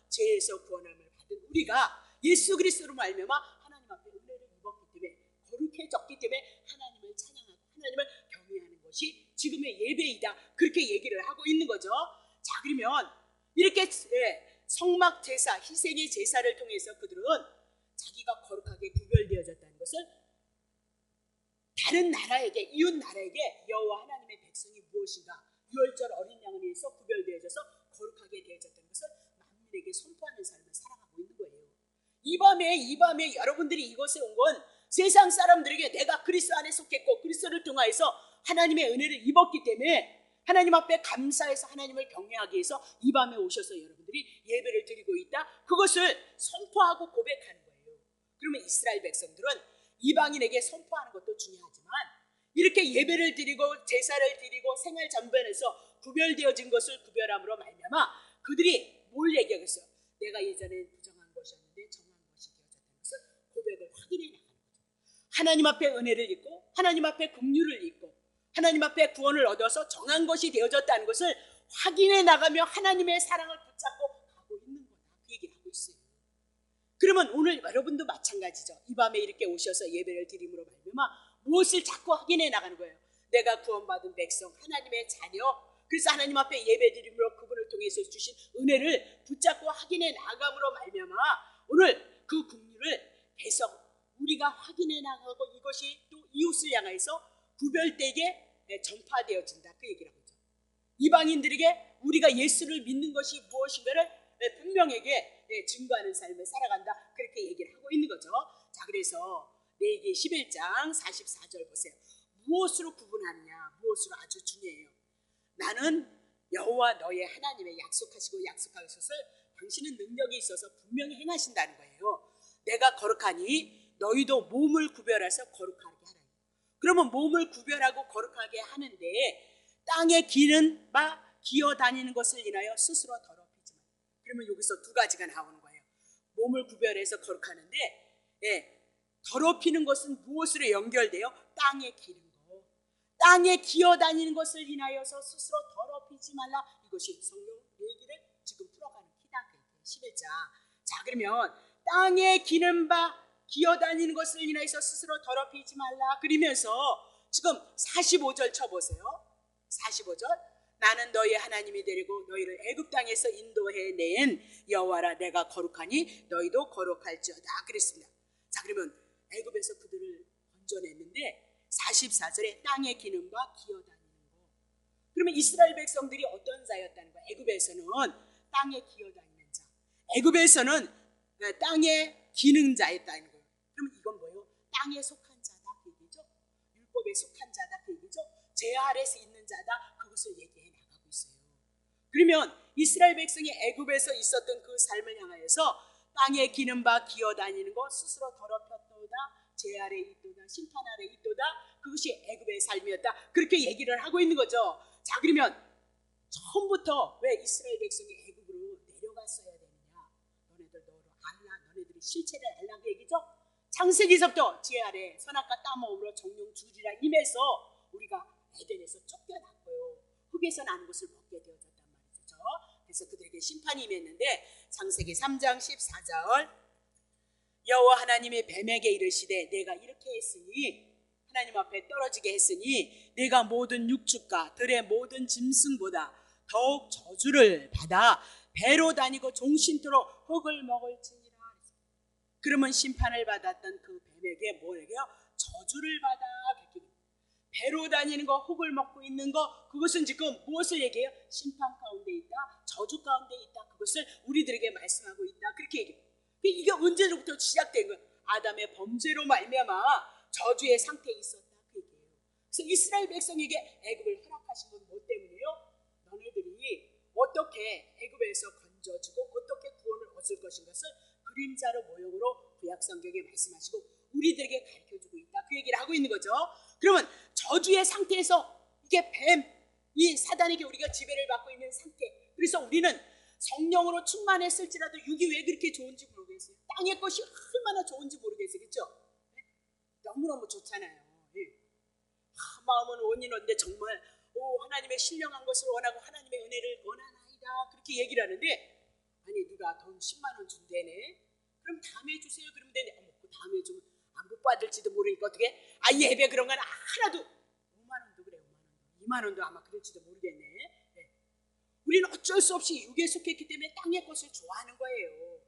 죄에서 구원함을 받은 우리가 예수 그리스도로 말미암아 하나님 앞에 은혜를 입었기 때문에 거룩해졌기 때문에 하나님을 찬양하고 하나님을 경외하는 것이 지금의 예배이다 그렇게 얘기를 하고 있는 거죠. 자, 그러면 이렇게 성막 제사, 희생의 제사를 통해서 그들은 자기가 거룩하게 구별되어졌다는 것을 다른 나라에게, 이웃 나라에게 여호와 하나님의 백성이 무엇인가, 유월절 어린 양을 위해서 구별되어져서 거룩하게 되어졌다는 것을 만민에게 선포하는 삶을 살아가고 있는 거예요. 이 밤에 여러분들이 이곳에 온 건 세상 사람들에게 내가 그리스도 안에 속했고 그리스도를 통하여서 하나님의 은혜를 입었기 때문에 하나님 앞에 감사해서 하나님을 경외하기 위해서 이 밤에 오셔서 여러분들이 예배를 드리고 있다, 그것을 선포하고 고백하는 거예요. 그러면 이스라엘 백성들은 이방인에게 선포하는 것도 중요하지만 이렇게 예배를 드리고 제사를 드리고 생활 전반에서 구별되어진 것을 구별함으로 말미암아 그들이 뭘 얘기하겠어요? 내가 예전에 부정한 것이었는데 정한 것이 되어졌다는 것을 고백을 확인해 나가는 거죠. 하나님 앞에 은혜를 입고 하나님 앞에 긍휼을 입고 하나님 앞에 구원을 얻어서 정한 것이 되어졌다는 것을 확인해 나가며 하나님의 사랑을 붙잡고 가고 있는 거다, 그 얘기를 하고 있어요. 그러면 오늘 여러분도 마찬가지죠. 이 밤에 이렇게 오셔서 예배를 드림으로 말미암아 무엇을 자꾸 확인해 나가는 거예요? 내가 구원받은 백성, 하나님의 자녀, 그래서 하나님 앞에 예배 드림으로 그분을 통해서 주신 은혜를 붙잡고 확인해 나감으로 말미암아 오늘 그 긍휼을 계속 우리가 확인해 나가고 이것이 또 이웃을 향해서 구별되게 전파되어진다, 그 얘기를 하죠. 이방인들에게 우리가 예수를 믿는 것이 무엇인가를 분명하게 증거하는 삶을 살아간다, 그렇게 얘기를 하고 있는 거죠. 자, 그래서 레위기 11장 44절 보세요. 무엇으로 구분하느냐? 무엇으로 아주 중요해요. 나는 여호와 너의 하나님의 약속하시고 약속하신 것을 당신은 능력이 있어서 분명히 행하신다는 거예요. 내가 거룩하니 너희도 몸을 구별해서 거룩하게 하라. 그러면 몸을 구별하고 거룩하게 하는데 땅에 기는 바 기어 다니는 것을 인하여 스스로 더럽히지 마. 그러면 여기서 두 가지가 나오는 거예요. 몸을 구별해서 거룩하는데 더럽히는 것은 무엇으로 연결돼요? 땅에 기는 거. 땅에 기어 다니는 것을 인하여서 스스로 더럽히지 말라. 이것이 성경 얘기를 지금 풀어가는 키다, 11장. 자, 그러면 땅에 기는 바 기어 다니는 것을 인하여서 스스로 더럽히지 말라 그러면서 지금 45절 쳐보세요. 45절. 나는 너희 하나님이 되리고 너희를 애굽 땅에서 인도해낸 여호와라. 내가 거룩하니 너희도 거룩할지어다 그랬습니다. 자, 그러면 애굽에서 그들을 건져냈는데 44절에 땅에 기는 바 기어 다니는 거. 그러면 이스라엘 백성들이 어떤 자였다는 거야? 애굽에서는 땅에 기어 다니는 자, 애굽에서는 땅에 기는 자였다는 거예요. 그러면 이건 뭐예요? 땅에 속한 자다, 그 얘기죠. 율법에 속한 자다, 그 얘기죠. 제 아래서 있는 자다, 그것을 얘기해 나가고 있어요. 그러면 이스라엘 백성이 애굽에서 있었던 그 삶을 향하여서 땅에 기는 바 기어 다니는 것, 스스로 더럽혔도다, 제 아래 있도다, 심판 아래 있도다, 그것이 애굽의 삶이었다, 그렇게 얘기를 하고 있는 거죠. 자, 그러면 처음부터 왜 이스라엘 백성이 애굽으로 내려갔어야 되느냐? 너네들 너로 알라, 너네들이 실체를 알라, 그 얘기죠. 창세기서부터 제 아래 선악과 따먹음으로 정령 주리라 임해서 우리가 에덴에서 쫓겨났고요, 흙에서 나는 것을 먹게 되어졌단 말이죠. 그래서 그들에게 심판이 임했는데 창세기 3장 14절 여호와 하나님이 뱀에게 이르시되 내가 이렇게 했으니, 하나님 앞에 떨어지게 했으니 내가 모든 육축과 들의 모든 짐승보다 더욱 저주를 받아 배로 다니고 종신토록 흙을 먹을지니라. 그러면 심판을 받았던 그 뱀에게 뭐예요? 저주를 받아. 배로 다니는 거, 흙을 먹고 있는 거, 그것은 지금 무엇을 얘기해요? 심판 가운데 있다, 저주 가운데 있다, 그것을 우리들에게 말씀하고 있다, 그렇게 얘기해요. 이게 언제부터 시작된 거예요? 아담의 범죄로 말미암아 저주의 상태에 있었다, 그 얘기예요. 그래서 이스라엘 백성에게 애굽을 허락하신 건 뭐 때문이에요? 너네들이 어떻게 애굽에서 건져주고 어떻게 구원을 얻을 것인 것을 그림자로 모형으로 구약 성경에 말씀하시고 우리들에게 가르쳐주고 있다, 그 얘기를 하고 있는 거죠. 그러면 저주의 상태에서 이게 뱀, 이 사단에게 우리가 지배를 받고 있는 상태, 그래서 우리는 성령으로 충만했을지라도 육이 왜 그렇게 좋은지 모르겠어요. 땅의 것이 얼마나 좋은지 모르겠어요, 그렇죠? 너무너무 좋잖아요. 마음은 원인인데 정말 하나님의 신령한 것을 원하고 하나님의 은혜를 원하나이다, 그렇게 얘기를 하는데, 아니 누가 돈 10만 원 준대네, 그럼 다음에 주세요 그러면 되네. 그 다음에 주면 안 못 받을지도 모르니까 어떻게? 예배 그런 건 하나도, 5만 원도 그래, 2만 원도 아마 그럴지도 모르겠네. 우리는 어쩔 수 없이 육에 속했기 때문에 땅의 것을 좋아하는 거예요.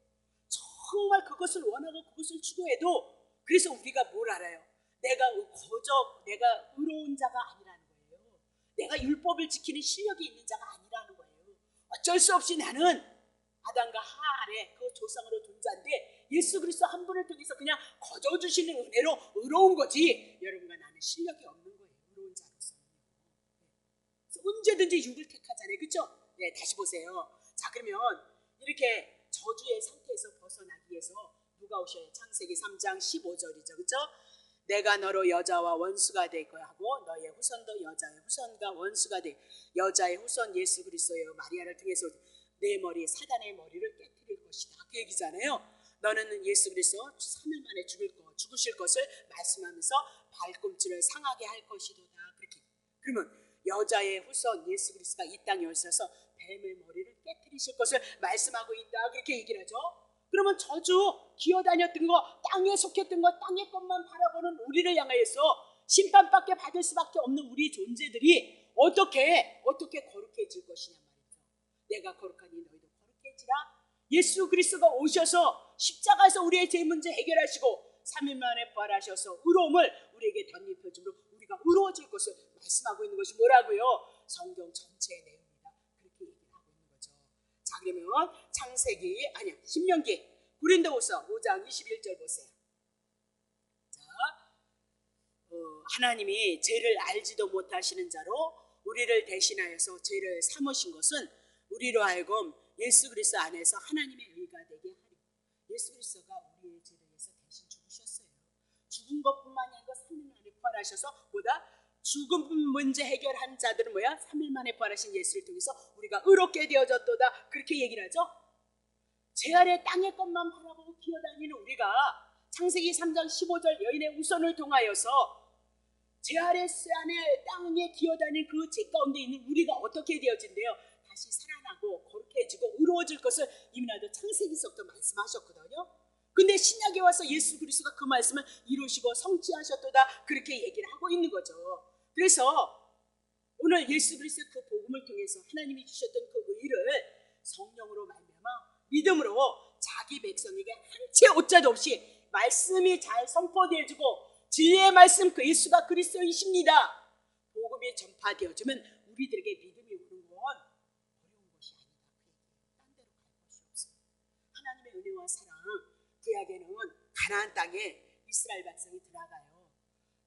정말 그것을 원하고 그것을 추구해도, 그래서 우리가 뭘 알아요? 내가 내가 의로운 자가 아니라는 거예요. 내가 율법을 지키는 실력이 있는 자가 아니라는 거예요. 어쩔 수 없이 나는 아담과 하와 아래 그 조상으로 존재한데 예수 그리스도 한 분을 통해서 그냥 거저주시는 은혜로 의로운 거지, 여러분과 나는 실력이 없는 거예요, 의로운 자로서는. 그래서 언제든지 육을 택하잖아요, 그렇죠? 네, 다시 보세요. 자, 그러면 이렇게 저주의 상태에서 벗어나기 위해서 누가 오셔요? 창세기 3장 15절이죠, 그렇죠? 내가 너로 여자와 원수가 되고 하고 너의 후손도 여자의 후손과 원수가 되 여자의 후손 예수 그리스도여 마리아를 통해서 내 머리 사단의 머리를 깨뜨릴 것이다. 그 얘기잖아요. 너는 예수 그리스도 3일 만에 죽으실 것을 말씀하면서 발꿈치를 상하게 할 것이도다. 그렇게. 그러면 여자의 후손 예수 그리스도가 이 땅에 오셔서 뱀의 머리를 깨뜨리실 것을 말씀하고 있다. 그렇게 얘기를 하죠. 그러면 저주 기어다녔던 거, 땅에 속했던 거, 땅의 것만 바라보는 우리를 향하여서 심판밖에 받을 수밖에 없는 우리 존재들이 어떻게 거룩해질 것이냐 말이죠. 내가 거룩하니 너희도 거룩해지라. 예수 그리스도가 오셔서 십자가에서 우리의 죄 문제 해결하시고 3일 만에 부활하셔서 의로움을 우리에게 덧입혀주므로 우리가 의로워질 것을 말씀하고 있는 것이 뭐라고요? 성경 전체의 내용입니다. 그렇게 얘기를 하고 있는 거죠. 자, 그러면 신명기 고린도후서 5장 21절 보세요. 자, 하나님이 죄를 알지도 못하시는 자로 우리를 대신하여서 죄를 삼으신 것은 우리로 하여금 예수 그리스도 안에서 하나님의 의가 되게 하리. 예수 그리스도가 우리의 죄를 위해서 대신 죽으셨어요. 죽은 것뿐만이 아니고 3일 만에 부활하셔서 죽음 문제 해결한 자들은 3일 만에 부활하신 예수를 통해서 우리가 의롭게 되어졌도다. 그렇게 얘기를 하죠. 제 아래 땅의 것만 바라보고 기어다니는 우리가 창세기 3장 15절 여인의 우선을 통하여서 제 아래 땅에 기어다니는 그 죄 가운데 있는 우리가 어떻게 되어진대요? 다시 살아나고 거룩해지고 의로워질 것을 이미 나도 창세기서부터 말씀하셨거든요. 근데 신약에 와서 예수 그리스도가 그 말씀을 이루시고 성취하셨도다. 그렇게 얘기를 하고 있는 거죠. 그래서 오늘 예수 그리스도의 그 복음을 통해서 하나님이 주셨던 그 의를 성령으로 말미암아 믿음으로 자기 백성에게 한 채 오자도 없이 말씀이 잘 선포되어지고 진리의 말씀 그 예수가 그리스도이십니다. 복음이 전파되어지면 우리들에게 믿음이 오는 건 어려운 것이 아니다. 딴 데로 갈 것이 없어요. 하나님의 은혜와 사랑, 구약에는 가나안 땅에 이스라엘 백성이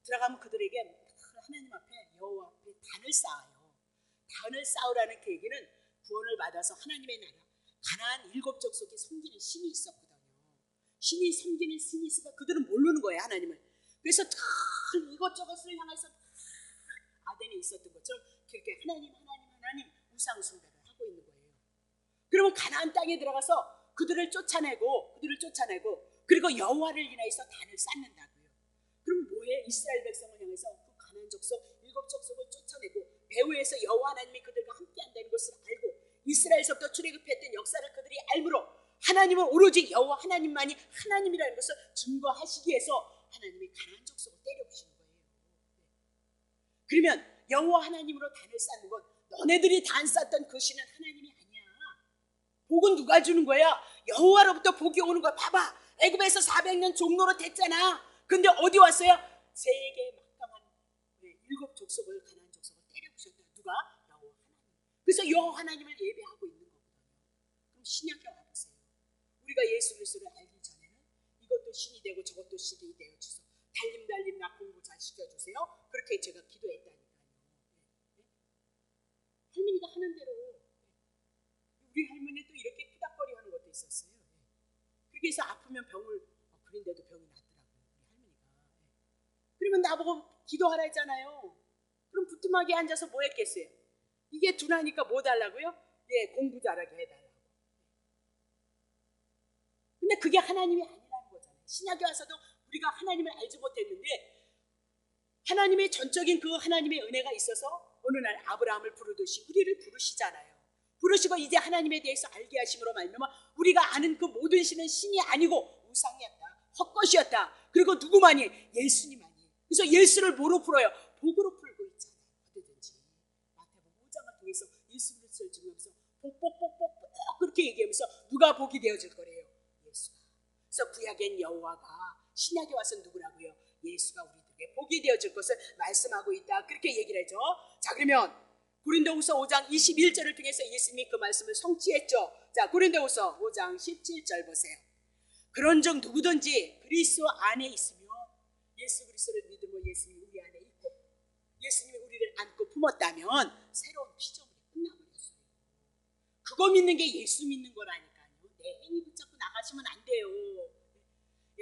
들어가면 그들에게 하나님 앞에 여호와 앞에 단을 쌓아요. 단을 쌓으라는 그 얘기는 구원을 받아서 하나님의 나라 가나안 7족 속에 섬기는 신이 있었거든요. 신이 섬기는 신이 있으니까 그들은 모르는 거예요, 하나님을. 그래서 이것저것을 향해서 아덴에 있었던 것처럼 그렇게 하나님 우상 숭배를 하고 있는 거예요. 그러면 가나안 땅에 들어가서 그들을 쫓아내고 그리고 여호와를 인하여서 단을 쌓는다고요. 그럼 뭐해? 이스라엘 백성을 향해서 그 가나안 족속 7족속을 쫓아내고 배후에서 여호와 하나님이 그들과 함께한다는 것을 알고 이스라엘에서부터 출애굽했던 역사를 그들이 알므로 하나님은 오로지 여호와 하나님만이 하나님이라는 것을 증거하시기 위해서 하나님이 가나안 족속을 때려부시는 거예요. 그러면 여호와 하나님으로 단을 쌓는 건 너네들이 단 쌓던 그 신은 하나님이 아니야. 복은 누가 주는 거야? 여호와로부터 복이 오는 거야. 봐봐, 애굽에서 400년 종노릇 했잖아. 근데 어디 왔어요? 세계 막강한 7족속을 가나안 족속을 때려부셨다. 누가? 여호와 하나님. 그래서 여호와 하나님을 예배하고 있는 거거든요. 그럼 신약에 와보세요. 우리가 예수 그리스도를 알기 전에는 이것도 신이 되고 저것도 신이 되어 주소. 달림 나 공부 잘 시켜주세요. 그렇게 제가 기도했다니까요. 할머니가 하는 대로 우리 할머니 또 이렇게 푸닥거리 하는 것도 있었어요. 그래서 아프면 그런데도 병이 낫더라고요. 우리 할머니가. 그러면 나보고 기도하라 했잖아요. 그럼 부뚜막에 앉아서 뭐 했겠어요? 이게 둔하니까 뭐 달라고요? 공부 잘하게 해달라고. 근데 그게 하나님이 아니라는 거잖아요. 신약에 와서도 우리가 하나님을 알지 못했는데 하나님의 전적인 그 하나님의 은혜가 있어서 어느 날 아브라함을 부르듯이 우리를 부르시잖아요. 부르시고 이제 하나님에 대해서 알게 하심으로 말미암아 우리가 아는 그 모든 신은 신이 아니고 우상이었다, 헛것이었다. 그리고 누구만이? 예수님만이. 그래서 예수를 뭐로 풀어요? 복으로 풀고 있잖아요. 어디든지 마태복음 5장을 통해서 예수 그리스도를 증거하면서 복 그렇게 얘기하면서 누가 복이 되어질 거래요? 예수가. 그래서 구약엔 여호와가, 신약에 와서 누구라고요? 예수가 우리들에게 복이 되어질 것을 말씀하고 있다. 그렇게 얘기를 하죠. 자, 그러면 고린도후서 5장 21절을 통해서 예수님이 그 말씀을 성취했죠. 자, 고린도후서 5장 17절 보세요. 그런즉 누구든지 그리스도 안에 있으며 예수 그리스도를 믿으며 예수님이 우리 안에 있고 예수님이 우리를 안고 품었다면 새로운 피조물이 끝나버렸어요. 그거 믿는 게 예수 믿는 거라니까요. 내 행위 붙잡고 나가시면 안 돼요.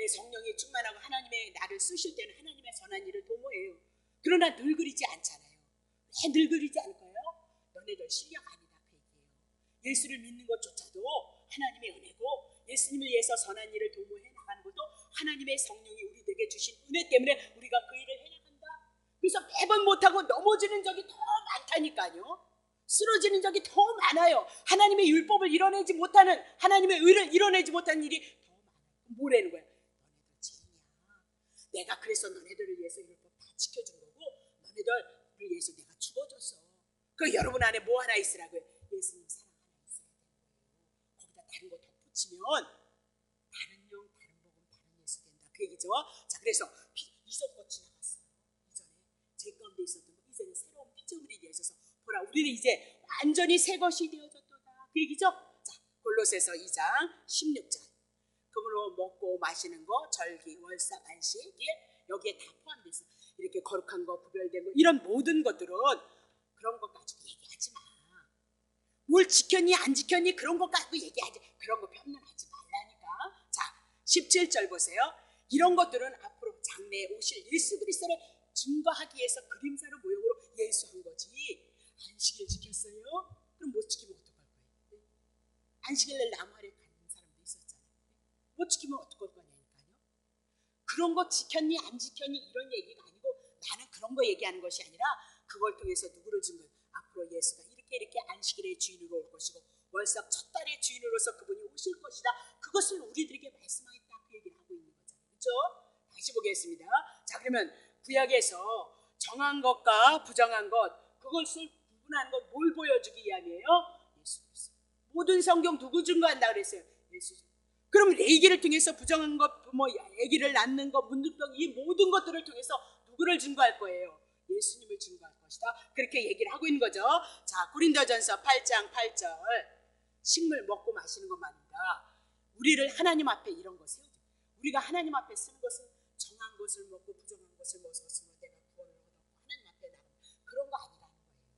내 성령이 충만하고 하나님의 나를 쓰실 때는 하나님의 선한 일을 도모해요. 그러나 늘 그리지 않잖아요. 왜 늘 그리지 않을까요? 너네들 실력 아니다 그 얘기예요. 예수를 믿는 것조차도 하나님의 은혜고 예수님을 위해서 선한 일을 도모해 나가는 것도 하나님의 성령이 우리에게 주신 은혜 때문에 우리가 그 일을 해나간다. 그래서 매번 못하고 넘어지는 적이 더 많다니까요. 쓰러지는 적이 더 많아요. 하나님의 율법을 이뤄내지 못하는, 하나님의 의를 이뤄내지 못하는 일이 더 많아요. 뭐라는 거야? 너네들 죄인이야. 내가 그래서 너네들을 위해서 율법 다 지켜준 거고 너네들을 위해서 내가 죽어줬어. 그 여러분 안에 뭐 하나 있으라고요? 예수님 사랑 하나 있어야 되는 거예요. 거기다 다른 거 덧붙이면 다른 영, 다른 복음, 다른 예수 된다 그 얘기죠. 자, 그래서 이전 것 지나갔어요. 이전에 제 가운데 있었던 거 이제는 새로운 피조물이 되어져서 보라, 우리는 이제 완전히 새 것이 되어졌도다 그 얘기죠. 자, 골로새서 2장 16절. 그러므로 먹고 마시는 거, 절기, 월삭, 안식, 여기에 다 포함되어 있어요. 이렇게 거룩한 거, 구별된 거, 이런 모든 것들은 그런 것 가지고 얘기하지 마. 뭘 지켰니 안 지켰니 그런 것 가지고 얘기하지, 그런 거 변론하지 말라니까. 자, 17절 보세요. 이런 것들은 앞으로 장래에 오실 예수 그리스도를 증거하기 위해서 그림자로 모형으로 예수한 거지. 안식일 지켰어요? 그럼 못 지키면 어떡할 거예요? 안식일날 나무 아래 가는 사람도 있었잖아요. 못 지키면 어떡할 거냐니까요. 그런 거 지켰니 안 지켰니 이런 얘기가 아니고, 나는 그런 거 얘기하는 것이 아니라 그걸 통해서 누구를 증거, 앞으로 예수가 이렇게 안식일의 주인으로 올 것이고 월삭 첫 달의 주인으로서 그분이 오실 것이다. 그것을 우리들에게 말씀하겠다 그 얘기를 하고 있는 거잖아요. 그렇죠? 다시 보겠습니다. 자, 그러면 구약에서 정한 것과 부정한 것, 그것을 구분하는 것 뭘 보여주기 위함이에요? 예수 그리스도. 모든 성경 누구 증거한다 그랬어요? 예수. 그럼 레위기를 통해서 부정한 것, 뭐 아기를 낳는 것, 문둥병, 이 모든 것들을 통해서 누구를 증거할 거예요? 예수님을 증거할 것이다. 그렇게 얘기를 하고 있는 거죠. 자, 고린도전서 8장 8절. 식물 먹고 마시는 것만입니다. 우리를 하나님 앞에 이런 거 세우죠. 우리가 하나님 앞에 쓰는 것은 정한 것을 먹고 부정한 것을 먹었으면 내가 구원을 얻었고 하나님 앞에 나가는 그런 거 아니라는 거예요.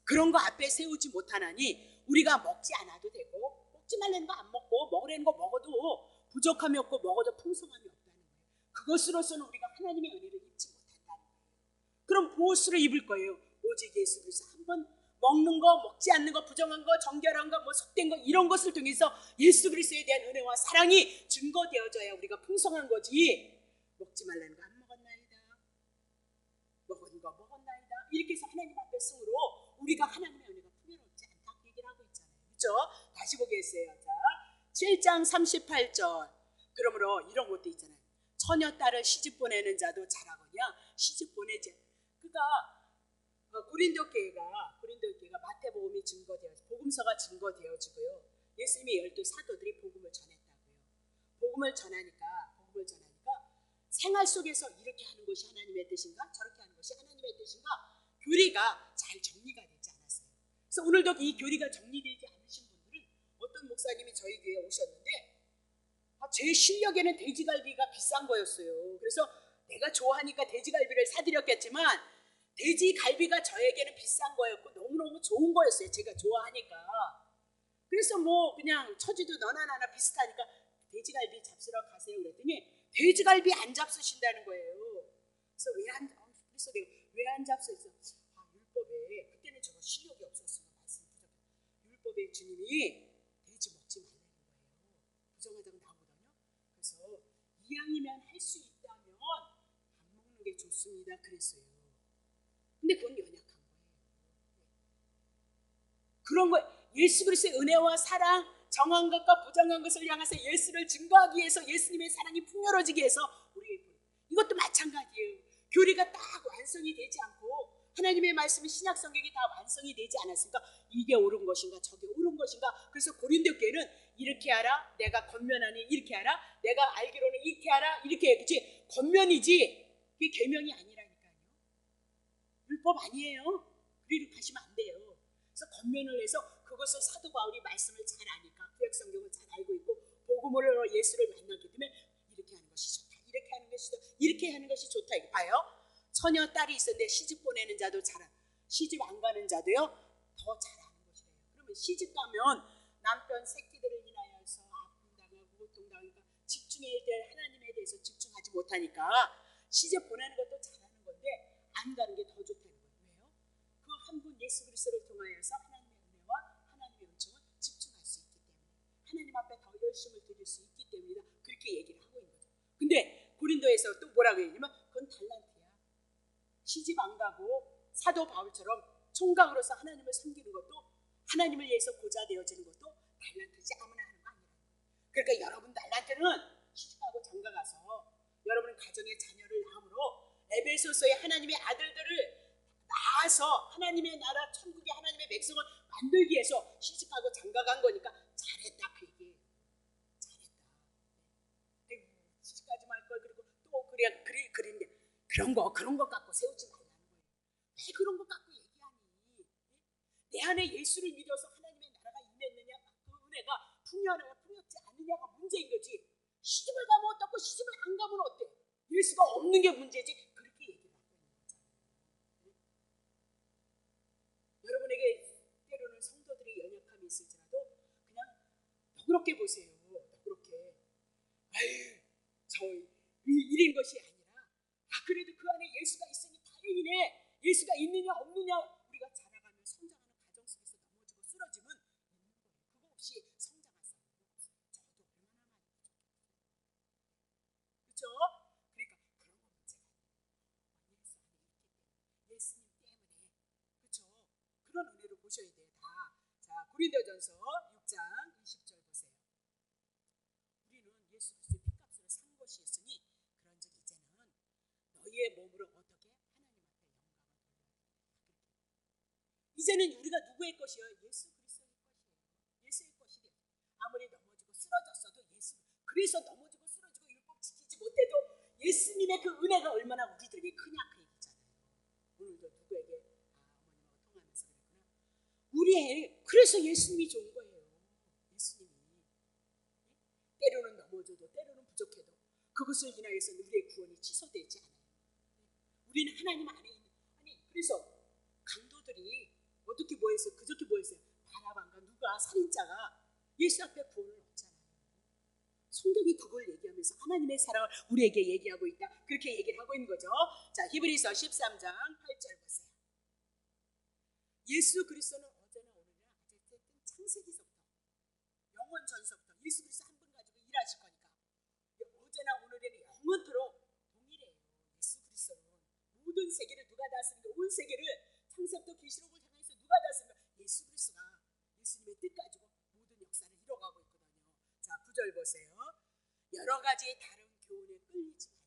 그런 거 앞에 세우지 못하나니 우리가 먹지 않아도 되고 먹지 말라는 거 안 먹고 먹으라는 거 먹어도 부족함이 없고 먹어도 풍성함이 없다는 거예요. 그것으로서는 우리가 하나님의 은혜를 입지 못한다는 거예요. 그럼 무엇으로 입을 거예요? 오직 예수 그리스도 한 번 먹는 거, 먹지 않는 거, 부정한 거, 정결한 거, 뭐 속된 거, 이런 것을 통해서 예수 그리스도에 대한 은혜와 사랑이 증거되어져야 우리가 풍성한 거지. 먹지 말라는 거 안 먹었나이다, 먹은 거 먹었나이다, 이렇게 해서 하나님 앞에 승으로 우리가 하나님의 은혜가 풍요롭지 않다 그 얘기를 하고 있잖아요. 그렇죠? 다시 보겠어요. 자, 7장 38절. 그러므로 이런 것도 있잖아요. 처녀 딸을 시집 보내는 자도 잘하거냐 시집 보내지. 그러니까 고린도 교회가 마태복음이 증거되어지고 복음서가 증거되어지고요. 예수님의 12 사도들이 복음을 전했다고요. 복음을 전하니까 생활 속에서 이렇게 하는 것이 하나님의 뜻인가 저렇게 하는 것이 하나님의 뜻인가 교리가 잘 정리가 되지 않았어요. 그래서 오늘도 이 교리가 정리되지 않으신 분들은, 어떤 목사님이 저희 교회에 오셨는데 제 실력에는 돼지갈비가 비싼 거였어요. 그래서 내가 좋아하니까 돼지갈비를 사드렸겠지만 돼지갈비가 저에게는 비싼 거였고 너무너무 좋은 거였어요. 제가 좋아하니까. 그래서 뭐 그냥 처지도 너나 나나 비슷하니까 돼지갈비 잡수러 가세요 그랬더니 돼지갈비 안 잡수신다는 거예요. 그래서 왜 안 잡수셨어? 율법에, 그때는 제가 실력이 없었으니까 말씀 부족해요. 율법에 주님이 돼지 먹지 말라는 거예요. 부정하다고 나오거든요. 그래서 이왕이면 할 수 있다면 안 먹는 게 좋습니다 그랬어요. 근데 그건 연약한 거예요. 그런 거 예수 그리스도의 은혜와 사랑, 정한 것과 부정한 것을 향해서 예수를 증거하기 위해서, 예수님의 사랑이 풍요로워지기 위해서 우리 이것도 마찬가지예요. 교리가 딱 완성이 되지 않고 하나님의 말씀이 신약 성경이 다 완성이 되지 않았으니까 이게 옳은 것인가 저게 옳은 것인가. 그래서 고린도 교회는 이렇게 하라, 내가 권면하니 이렇게 하라, 내가 알기로는 이렇게 하라, 이렇게 그치 권면이지 그게 계명이 아니라니까요. 율법 아니에요. 그리로 가시면 안 돼요. 그래서 권면을 해서 그것을 사도 바울이 말씀을 잘 아니까 구약 성경을 잘 알고 있고 복음으로 예수를 만났기 때문에 이렇게 하는 것이 좋다, 이렇게 하는 것이 좋다, 이렇게 하는 것이 좋다. 이거 봐요. 처녀 딸이 있었는데 시집 보내는 자도 잘하고 시집 안 가는 자도요 더 잘하는 것이래요. 그러면 시집 가면 남편 새끼들을 인하여서 아픔당하고 고통당하니까 집중 집중해야 될 하나님에 대해서 집중하지 못하니까 시집 보내는 것도 잘하는 건데 안 가는 게 더 좋다는 거예요. 왜요? 그 한 분 예수 그리스도를 통하여서 하나님의 은혜와 하나님의 은총을 집중할 수 있기 때문에 하나님 앞에 더 열심을 드릴 수 있기 때문이다. 그렇게 얘기를 하고 있는 거죠. 근데 고린도에서 또 뭐라고 얘기하냐면 그건 달란트야. 시집 안 가고 사도 바울처럼 총각으로서 하나님을 섬기는 것도 하나님을 위해서 고자 되어지는 것도 달란트지 아무나 하는 거 아니라는 거예요. 그러니까 여러분 달란트는 시집가고 장가가서 여러분은 가정의 자녀를 낳음으로 에베소서의 하나님의 아들들을 낳아서 하나님의 나라 천국의 하나님의 백성을 만들기 위해서 시집가고 장가간 거니까 잘했다 그 얘기예요. 잘했다. 아이고 시집가지 말 걸 그리고 또 그런 게 그런 거 갖고 세우지 말라는 거예요. 왜 그런 거 갖고 얘기하니? 내 안에 예수를 믿어서 하나님의 나라가 임했느냐 그 은혜가 풍요하느냐 풍요하지 않느냐가 문제인 거지. 시집을 가면 어떻고 시집을 안 가면 어때? 예수가 없는 게 문제지. 그렇게 얘기를 하고 있는 거잖아요. 여러분에게 때로는 성도들의 연약함이 있을지라도 그냥 너그럽게 보세요. 너그럽게. 아유 저 이런 것이 아니라 그래도 그 안에 예수가 있으니 다행이네. 예수가 있느냐 없느냐 우리가 자라가며 성장하는 과정 속에서 넘어지고 쓰러지면 있는 거예요. 그거 없이 성장할 수 없는 거예요. 저도 얼마나 많이 그렇죠? 그러니까 그런 거 문제가 아니에요. 예수 안에 있기 때문에 예수님 때문에 그렇죠? 그런 은혜로 보셔야 돼요. 다. 자 고린도전서 6장 20절 보세요. 우리는 예수 그리스도의 피값으로 산 것이 있으니 그런즉 이제는 너희의 몸으로 어떻게 하나님 앞에 영광을 돌려야 되느냐. 이제는 우리가 누구의 것이요? 예수 그리스도의 것이에요. 예수의 것이 돼요. 아무리 넘어지고 쓰러졌어도 예수 그래서 넘어지고 쓰러지고 율법 지키지 못해도 예수님의 그 은혜가 얼마나 우리들에게 크냐 그 얘기잖아요. 오늘도 누구에게 어머님하고 통화하면서 그랬구나. 우리의 그래서 예수님이 좋은 거예요. 예수님이 때로는 넘어져도 때로는 부족해도 그것을 인하여서는 우리의 구원이 취소되지 않아요. 우리는 하나님 안에 있는 그래서 강도들이 어떻게 뭐했어요? 그저께 뭐했어요? 바라반가 누가 살인자가 예수 앞에 구원을 얻잖아요. 성경이 그걸 얘기하면서 하나님의 사랑을 우리에게 얘기하고 있다. 그렇게 얘기를 하고 있는 거죠. 자 히브리서 13장 8절 보세요. 예수 그리스도는 어제나 오늘이나 어쨌든 창세기서부터 영원 전서부터 예수 그리스도 한 분 가지고 일하실 거니까 어제나 오늘이나 영원토록 동일해요. 예수 그리스도는 모든 세계를 누가 다스리고 온 세계를 창세부터 계시록을 향해서 누가 다스리고 예수 그리스도가 예수님의 뜻 가지고 모든 역사를 이뤄가고 있거든요. 자 9절 보세요. 여러 가지 다른 교훈에 끌리지 말라.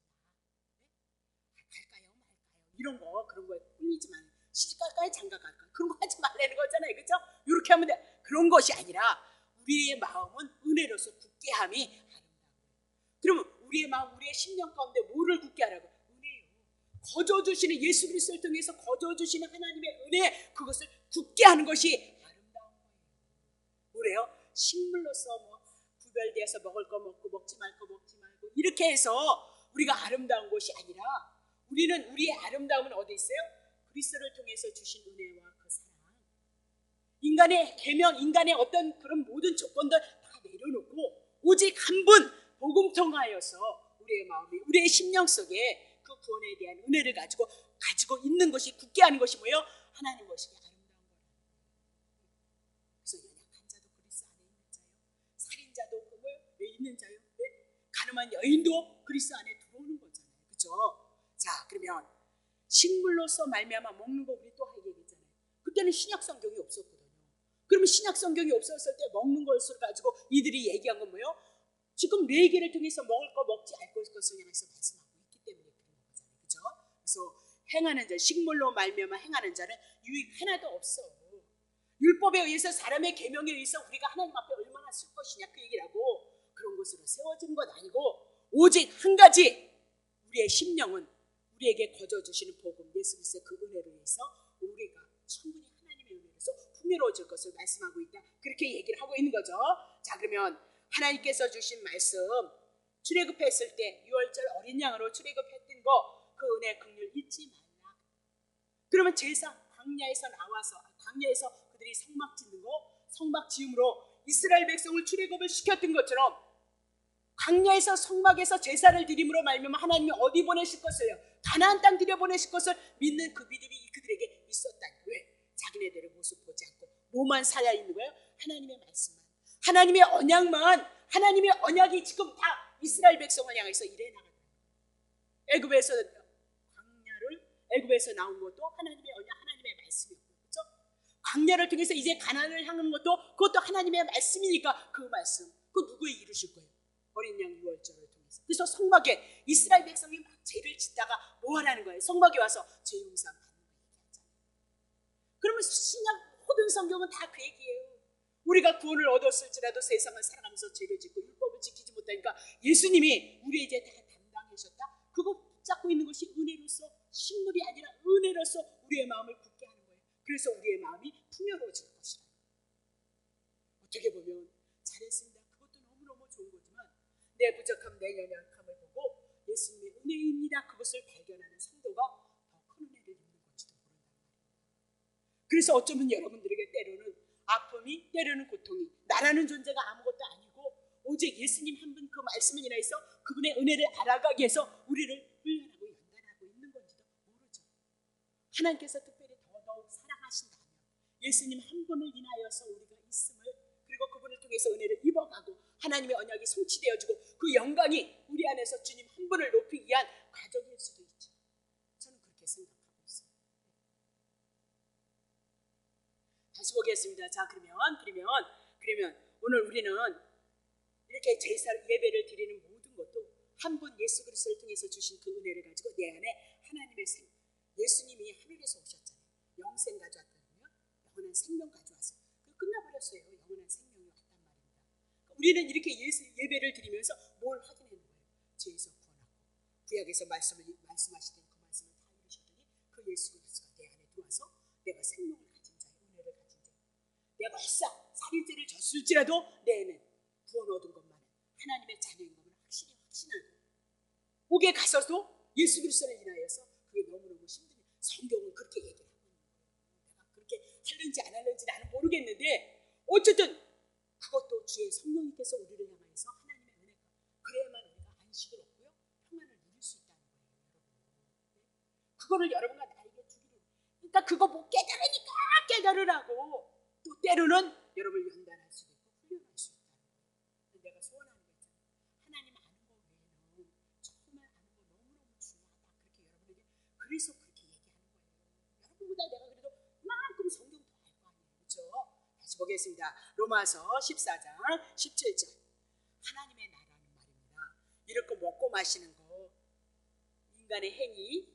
네? 갈까요 말까요 이런 거 그런 거에 끌리지 말라. 시집 갈까요 장가 갈까요 그런 거 하지 말라는 거잖아요. 그렇죠? 이렇게 하면 돼. 그런 것이 아니라 우리의 마음은 은혜로서 굳게 함이 아름다워요. 그러면 우리의 마음 우리의 심령 가운데 뭐를 굳게 하라고? 은혜요. 거저주시는 예수 그리스도를 통해서 거저주시는 하나님의 은혜 그것을 굳게 하는 것이 아름다운 거예요. 뭐래요? 식물로서 뭐 구별되어서 먹을 거 먹고 먹지 말 거 먹지 말고 이렇게 해서 우리가 아름다운 것이 아니라 우리는 우리의 아름다움은 어디 있어요? 그리스도를 통해서 주신 은혜와 그 사랑 인간의 계명 인간의 어떤 그런 모든 조건들 다 내려놓고 오직 한 분 복음 통하여서 우리의 마음이 우리의 심령 속에 그 구원에 대한 은혜를 가지고 있는 것이 굳게 하는 것이 뭐예요? 하나님 것이 아름다운 거예요. 그래서 연약한 자도 그리스도 안에 있는 자요 살인자도 왜 있는 자요 가늠한 여인도 그리스도 안에 들어오는 거잖아요. 그렇죠? 자 그러면 식물로서 말미암아 먹는 거 우리 또 하게 얘기했잖아요. 그때는 신약 성경이 없었거든요. 그러면 신약 성경이 없었을 때 먹는 것을 가지고 이들이 얘기한 건 뭐예요? 지금 네 개를 통해서 먹을 거 먹지 알 것을 향해서 말씀하고 있기 때문에 그런 거잖아요. 그렇죠? 그래서 행하는 자 식물로 말미암아 행하는 자는 유익 하나도 없어. 율법에 의해서 사람의 계명에 의해서 우리가 하나님 앞에 얼마나 쓸 것이냐 그 얘기를 하고 그런 것으로 세워지는 것 아니고 오직 한 가지 우리의 심령은 우리에게 거저주시는 복음 예수 그리스도의 그 은혜를 위해서 우리가 충분히 하나님의 은혜로서 풍요로워질 것을 말씀하고 있다. 그렇게 얘기를 하고 있는 거죠. 자 그러면 하나님께서 주신 말씀 출애굽했을 때 6월절 어린 양으로 출애굽했던 거 그 은혜 긍휼 잊지 말라. 그러면 제사 광야에서 나와서 광야에서 그들이 성막 짓는 거 성막 지음으로 이스라엘 백성을 출애굽을 시켰던 것처럼 광야에서 성막에서 제사를 드림으로 말미암아 하나님이 어디 보내실 것을요? 가나안 땅 들여 보내실 것을 믿는 그 믿음이 그들에게 있었다니. 왜? 자기네들의 모습 보지 않고 뭐만 살아있는 거예요? 하나님의 말씀만, 하나님의 언약만. 하나님의 언약이 지금 다 이스라엘 백성을 향해서 일해 나간다. 애굽에서 나온 것도 하나님의 언약, 하나님의 말씀이었고, 그렇죠? 광야를 통해서 이제 가나안을 향하는 것도 그것도 하나님의 말씀이니까 그 말씀, 그 누구에 이루실 거예요? 어린 양 유월절을 통해서. 그래서 성막에 이스라엘 백성이 막 죄를 짓다가 뭐 하라는 거예요? 성막에 와서 죄 용서함 받는 거 얘기하잖아요. 그러면 신약 모든 성경은 다 그 얘기예요. 우리가 구원을 얻었을지라도 세상을 살아가면서 죄를 짓고 율법을 지키지 못하니까 예수님이 우리의 죄 다 담당하셨다. 그거 붙잡고 있는 것이 은혜로서, 식물이 아니라 은혜로서 우리의 마음을 굳게 하는 거예요. 그래서 우리의 마음이 풍요로워질 것이다. 어떻게 보면 잘했습니다, 그것도 너무너무 좋은 거지만 내 부족함, 내 연약함을 보고 예수님의 은혜입니다, 그것을 발견하는 성도가 더 큰 은혜를 입는 건지도 모른다는 말입니다. 그래서 어쩌면 여러분들에게 때로는 아픔이, 때로는 고통이, 나라는 존재가 아무것도 아니고 오직 예수님 한 분 그 말씀을 인하여서 그분의 은혜를 알아가기 위해서 우리를 훈련하고 연단하고 있는 건지도 모르죠. 하나님께서 특별히 더더욱 사랑하신다면 예수님 한 분을 인하여서 우리가 있음을, 그리고 그분을 통해서 은혜를 입어가고 하나님의 언약이 성취되어지고 그 영광이 우리 안에서 주님 한 분을 높이기 위한 과정일 수도 있죠. 저는 그렇게 생각하고 있습니다. 다시 보겠습니다. 자, 그러면 오늘 우리는 이렇게 제사 예배를 드리는 모든 것도 한 분 예수 그리스도를 통해서 주신 그 은혜를 가지고 내 안에 하나님의 예수님이 하늘에서 오셨잖아요. 영생 가져왔거든요. 영원한 생명 가져왔어요. 끝나버렸어요. 영원한 생명이 왔단 말입니다. 우리는 이렇게 예배를 드리면서 뭘 확인하는 거예요? 죄에서 구원하고 구약에서 말씀하시던 그 말씀을 다 이루셨더니 그 예수 그리스도가 내 안에 들어와서 내가 생명을 가진 자의 은혜를 가진 자, 내가 혹사 살인죄를 졌을지라도 내는 구원 얻은 것만은 하나님의 자녀인 것을 확실히 확신하고 옥에 가서도 예수 그리스도를 인하여서 그게 너무너무 힘드니 성경은 그렇게 얘기를 하고 있는 거예요. 내가 그렇게 할는지 안 할는지 나는 모르겠는데 어쨌든 그것도 주의 성령님께서 우리를 향하여서 하나님의 은혜가, 그래야만 우리가 안식을 얻고요 평안을 누릴 수 있다는 거예요. 여러분, 그거를 여러분과 나에게 주기를, 그러니까 그거 못 깨달으니까 깨달으라고. 또 때로는 여러분을 연단할 수도 있고 훈련할 수 있다는 거예요. 내가 소원하는 거 있잖아요. 하나님 아는 거 외에는 정말 아는 거 너무너무 중요하다, 그렇게 여러분에게 그래서 그렇게 얘기하는 거예요. 여러분보다 내가 그래도 그만큼 성경 더 알 거 아니에요. 그렇죠? 다시 보겠습니다. 로마서 14장 17절. 하나님의 나라는 말입니다. 이렇게 먹고 마시는 거, 인간의 행위,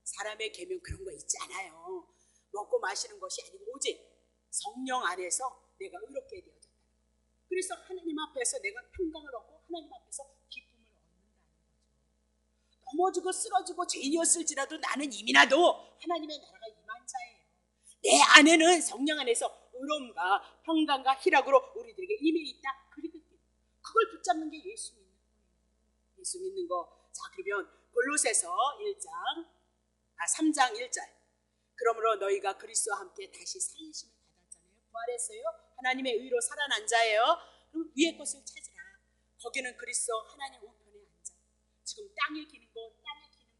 사람의 계명 그런 거 있지 않아요. 먹고 마시는 것이 아니고 오직 성령 안에서 내가 의롭게 되어졌다는 거예요. 그래서 하나님 앞에서 내가 평강을 얻고 하나님 앞에서 기쁨을 얻는다는 거죠. 넘어지고 쓰러지고 죄인이었을지라도 나는 이미 나도 하나님의 나라가 임한 자예요. 내 안에는 성령 안에서 의로움과 평강과 희락으로 우리들에게 임해 있다. 그걸 붙잡는 게 예수 믿는 거예요. 예수 믿는 거. 자, 그러면 골로새서 3장 1절. 그러므로 너희가 그리스도와 함께 다시 살리심을 받았잖아요. 부활했어요. 하나님의 의로 살아난 자예요. 그럼 위의 것을 찾으라. 거기는 그리스도 하나님 우편에 앉아. 지금 땅에 기는 거,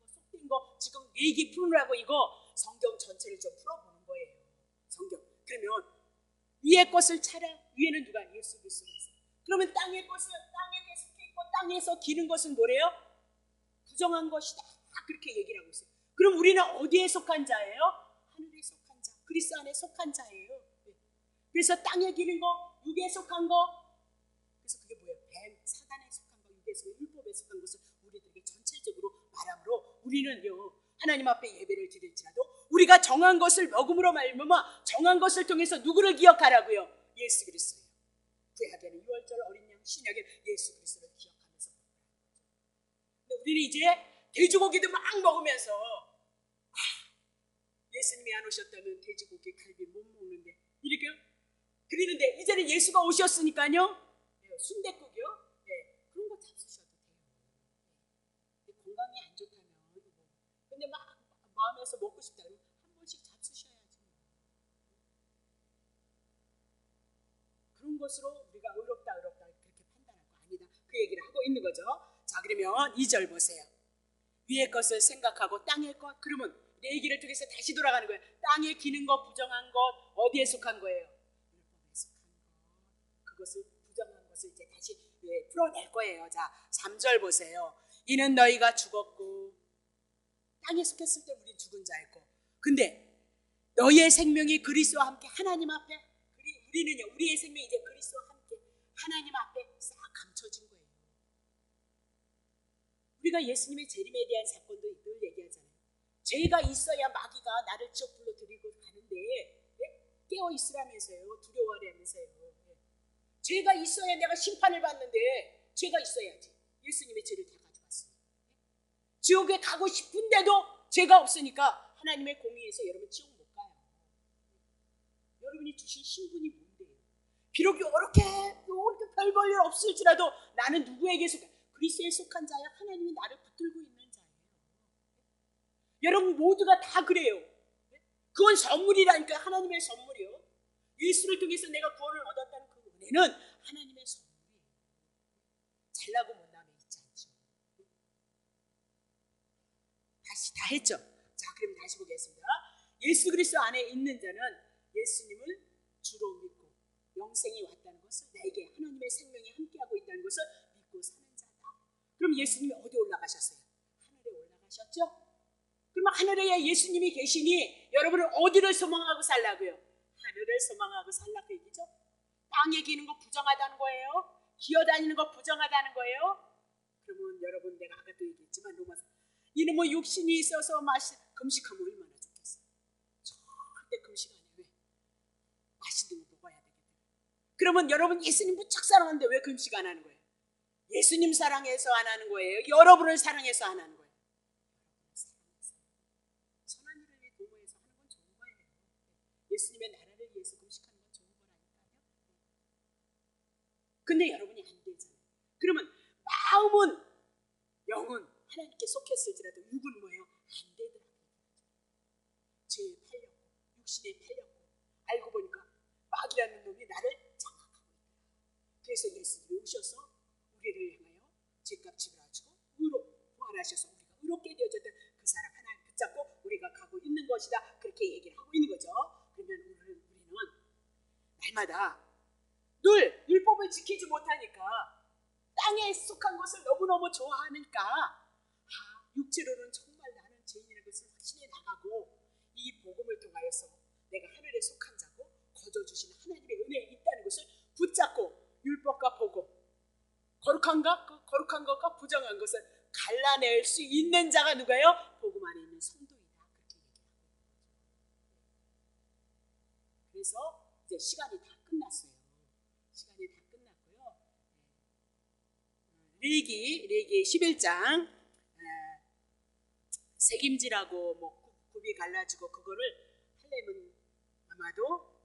속된 거, 지금 얘기 풀으라고 이거 성경 전체를 좀 풀어보는 거예요. 성경. 그러면 위의 것을 찾아. 위에는 누가? 예수 그리스도에서. 그러면 땅의 것을 땅에 속해 있고 땅에서 기는 것은 뭐래요? 부정한 것이다. 그렇게 얘기를 하고 있어요. 그럼 우리는 어디에 속한 자예요? 하늘에 속한 자, 그리스도 안에 속한 자예요. 그래서 땅에 기는 거, 육에 속한 거, 그래서 그게 뭐예요? 뱀, 사단에 속한 거, 육에 속한, 율법에 속한 것을 우리들에게 전체적으로 말함으로 우리는요 하나님 앞에 예배를 드릴지라도 우리가 정한 것을 먹음으로 말미암아 정한 것을 통해서 누구를 기억하라고요? 예수 그리스도예요. 구약에는 유월절, 어린 양, 신약에는 예수 그리스도를 기억하면서. 근데 우리는 이제 돼지고기도 막 먹으면서 예수님이 안 오셨다면 돼지고기, 갈비 못 먹는데 이렇게 그러는데 이제는 예수가 오셨으니까요. 순댓국이요. 그런 거 잡수셔도 돼요. 건강이 안 좋다면 근데 막 마음에서 먹고 싶다 그러면 한 번씩 잡수셔야지. 그런 것으로 우리가 의롭다 그렇게 판단할 거 아니다. 그 얘기를 하고 있는 거죠. 자, 그러면 2절 보세요. 위의 것을 생각하고 땅의 것, 그러면 레위기를 통해서 다시 돌아가는 거예요. 땅에 기는 것, 부정한 것, 어디에 속한 거예요? 율법에 속한 것. 그것을 부정한 것을 이제 다시 풀어낼 거예요. 자, 3절 보세요. 이는 너희가 죽었고, 땅에 속했을 때 우리 죽은 자였고, 근데 너희의 생명이 그리스도와 함께 하나님 앞에, 우리는요, 우리의 생명이 이제 그리스도와 함께 하나님 앞에 싹 감춰진 거예요. 우리가 예수님의 재림에 대한 사건도 늘 얘기하잖아요. 죄가 있어야 마귀가 나를 지옥 불러 들이고 가는데, 깨어 있으라면서요, 두려워하라면서요. 죄가 있어야 내가 심판을 받는데, 죄가 있어야지. 예수님의 죄를 다 가져왔어요. 지옥에 가고 싶은데도 죄가 없으니까 하나님의 공의에서 여러분 지옥 못 가요. 여러분이 주신 신분이 뭔데요? 비록 이렇게 별 볼 일 없을지라도 나는 누구에게 속해? 그리스도에 속한 자야. 하나님이 나를 붙들고 있는 자예요. 여러분 모두가 다 그래요. 그건 선물이라니까. 하나님의 선물이요. 예수를 통해서 내가 구원을 얻었다는 그 은혜는 하나님의 선물이에요. 잘나고 못남에 있지 않죠. 다시 다 했죠. 자, 그럼 다시 보겠습니다. 예수 그리스도 안에 있는 자는 예수님을 주로 믿고 영생이 왔다는 것을, 내게 하나님의 생명이 함께하고 있다는 것을 믿고 사는 자다. 그럼 예수님이 어디 올라가셨어요? 하늘에 올라가셨죠? 그러면 하늘에 예수님이 계시니 여러분은 어디를 소망하고 살라고요? 하늘을 소망하고 살라고 얘기죠. 땅에 기는 거 부정하다는 거예요. 기어다니는 거 부정하다는 거예요. 그러면 여러분, 내가 아까도 얘기했지만 로마서, 이는 뭐 육신이 있어서 금식하면 얼마나 좋겠어요. 절대 금식 안 해요. 왜? 맛있는 거 먹어야 되겠다. 그러면 여러분 예수님 무척 사랑하는데 왜 금식 안 하는 거예요? 예수님 사랑해서 안 하는 거예요? 여러분을 사랑해서 안 하는 거예요? 선한 일을 위해 도모해서 하는 건 좋은 거예요. 예수님의 나라를 위해서 금식하는 건 좋은 거라니까요. 근데 여러분이 안 되잖아요. 그러면 마음은, 영은 하나님께 속했을지라도 육은 뭐예요? 안 되더라고요. 죄에 팔렸고 육신에 팔렸고, 알고 보니까 마귀라는 놈이 나를 장악하고 있다. 그래서 예수님이 오셔서 우리를 향하여 죄값 지불하시고 의로 부활하셔서 우리가 의롭게 되어졌던 그 사랑 하나님 붙잡고 우리가 가고 있는 것이다. 그렇게 얘기를 하고 있는 거죠. 그러면 우리는 날마다 늘 율법을 지키지 못하니까, 땅에 속한 것을 너무너무 좋아하니까, 육체로는 정말 나는 죄인이라는 것을 확신해 나가고, 이 복음을 통하여서 내가 하늘에 속한 자고 거저주시는 하나님의 은혜에 있다는 것을 붙잡고 율법과 복음, 거룩한 것과 부정한 것을 갈라낼 수 있는 자가 누가요? 복음 안에 있는 성도이다. 그렇게 얘기하고 있는 거죠. 그래서 이제 시간이 다 끝났어요. 시간이 다 끝났고요. 레위기 11장 책임지라고 뭐 굽이 갈라지고, 그거를 하려면 아마도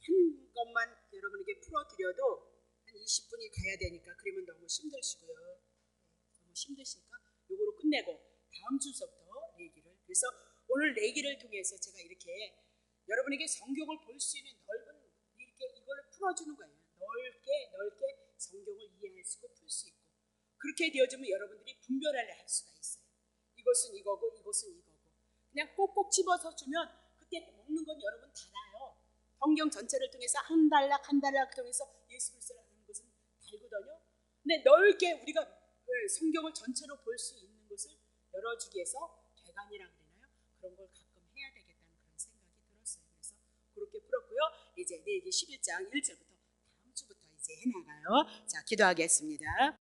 한 것만 여러분에게 풀어드려도 한 20분이 가야 되니까, 그러면 너무 힘드시고요. 너무 힘드시니까 요거로 끝내고 다음 주서부터 레위기를, 그래서 오늘 레위기를 통해서 제가 이렇게 여러분에게 성경을 볼 수 있는 넓은, 이렇게 이걸 풀어주는 거예요. 넓게 성경을 이해할 수 있고 풀 수 있고, 그렇게 되어지면 여러분들이 분별을 할 수가 있어요. 이것은 이거고 이것은 이거고. 그냥 꼭꼭 집어서 주면 그때 먹는 건 여러분 달아요. 성경 전체를 통해서 한 단락 한 단락 통해서 예수 그리스도라는 것은 달거든요. 근데 넓게 우리가 성경을 전체로 볼 수 있는 것을 열어주기 위해서 개관이라 그러나요? 그런 걸 가끔 해야 되겠다는 그런 생각이 들었어요. 그래서 그렇게 풀었고요. 이제 레위기 11장 1절부터 다음 주부터 이제 해나가요. 자, 기도하겠습니다.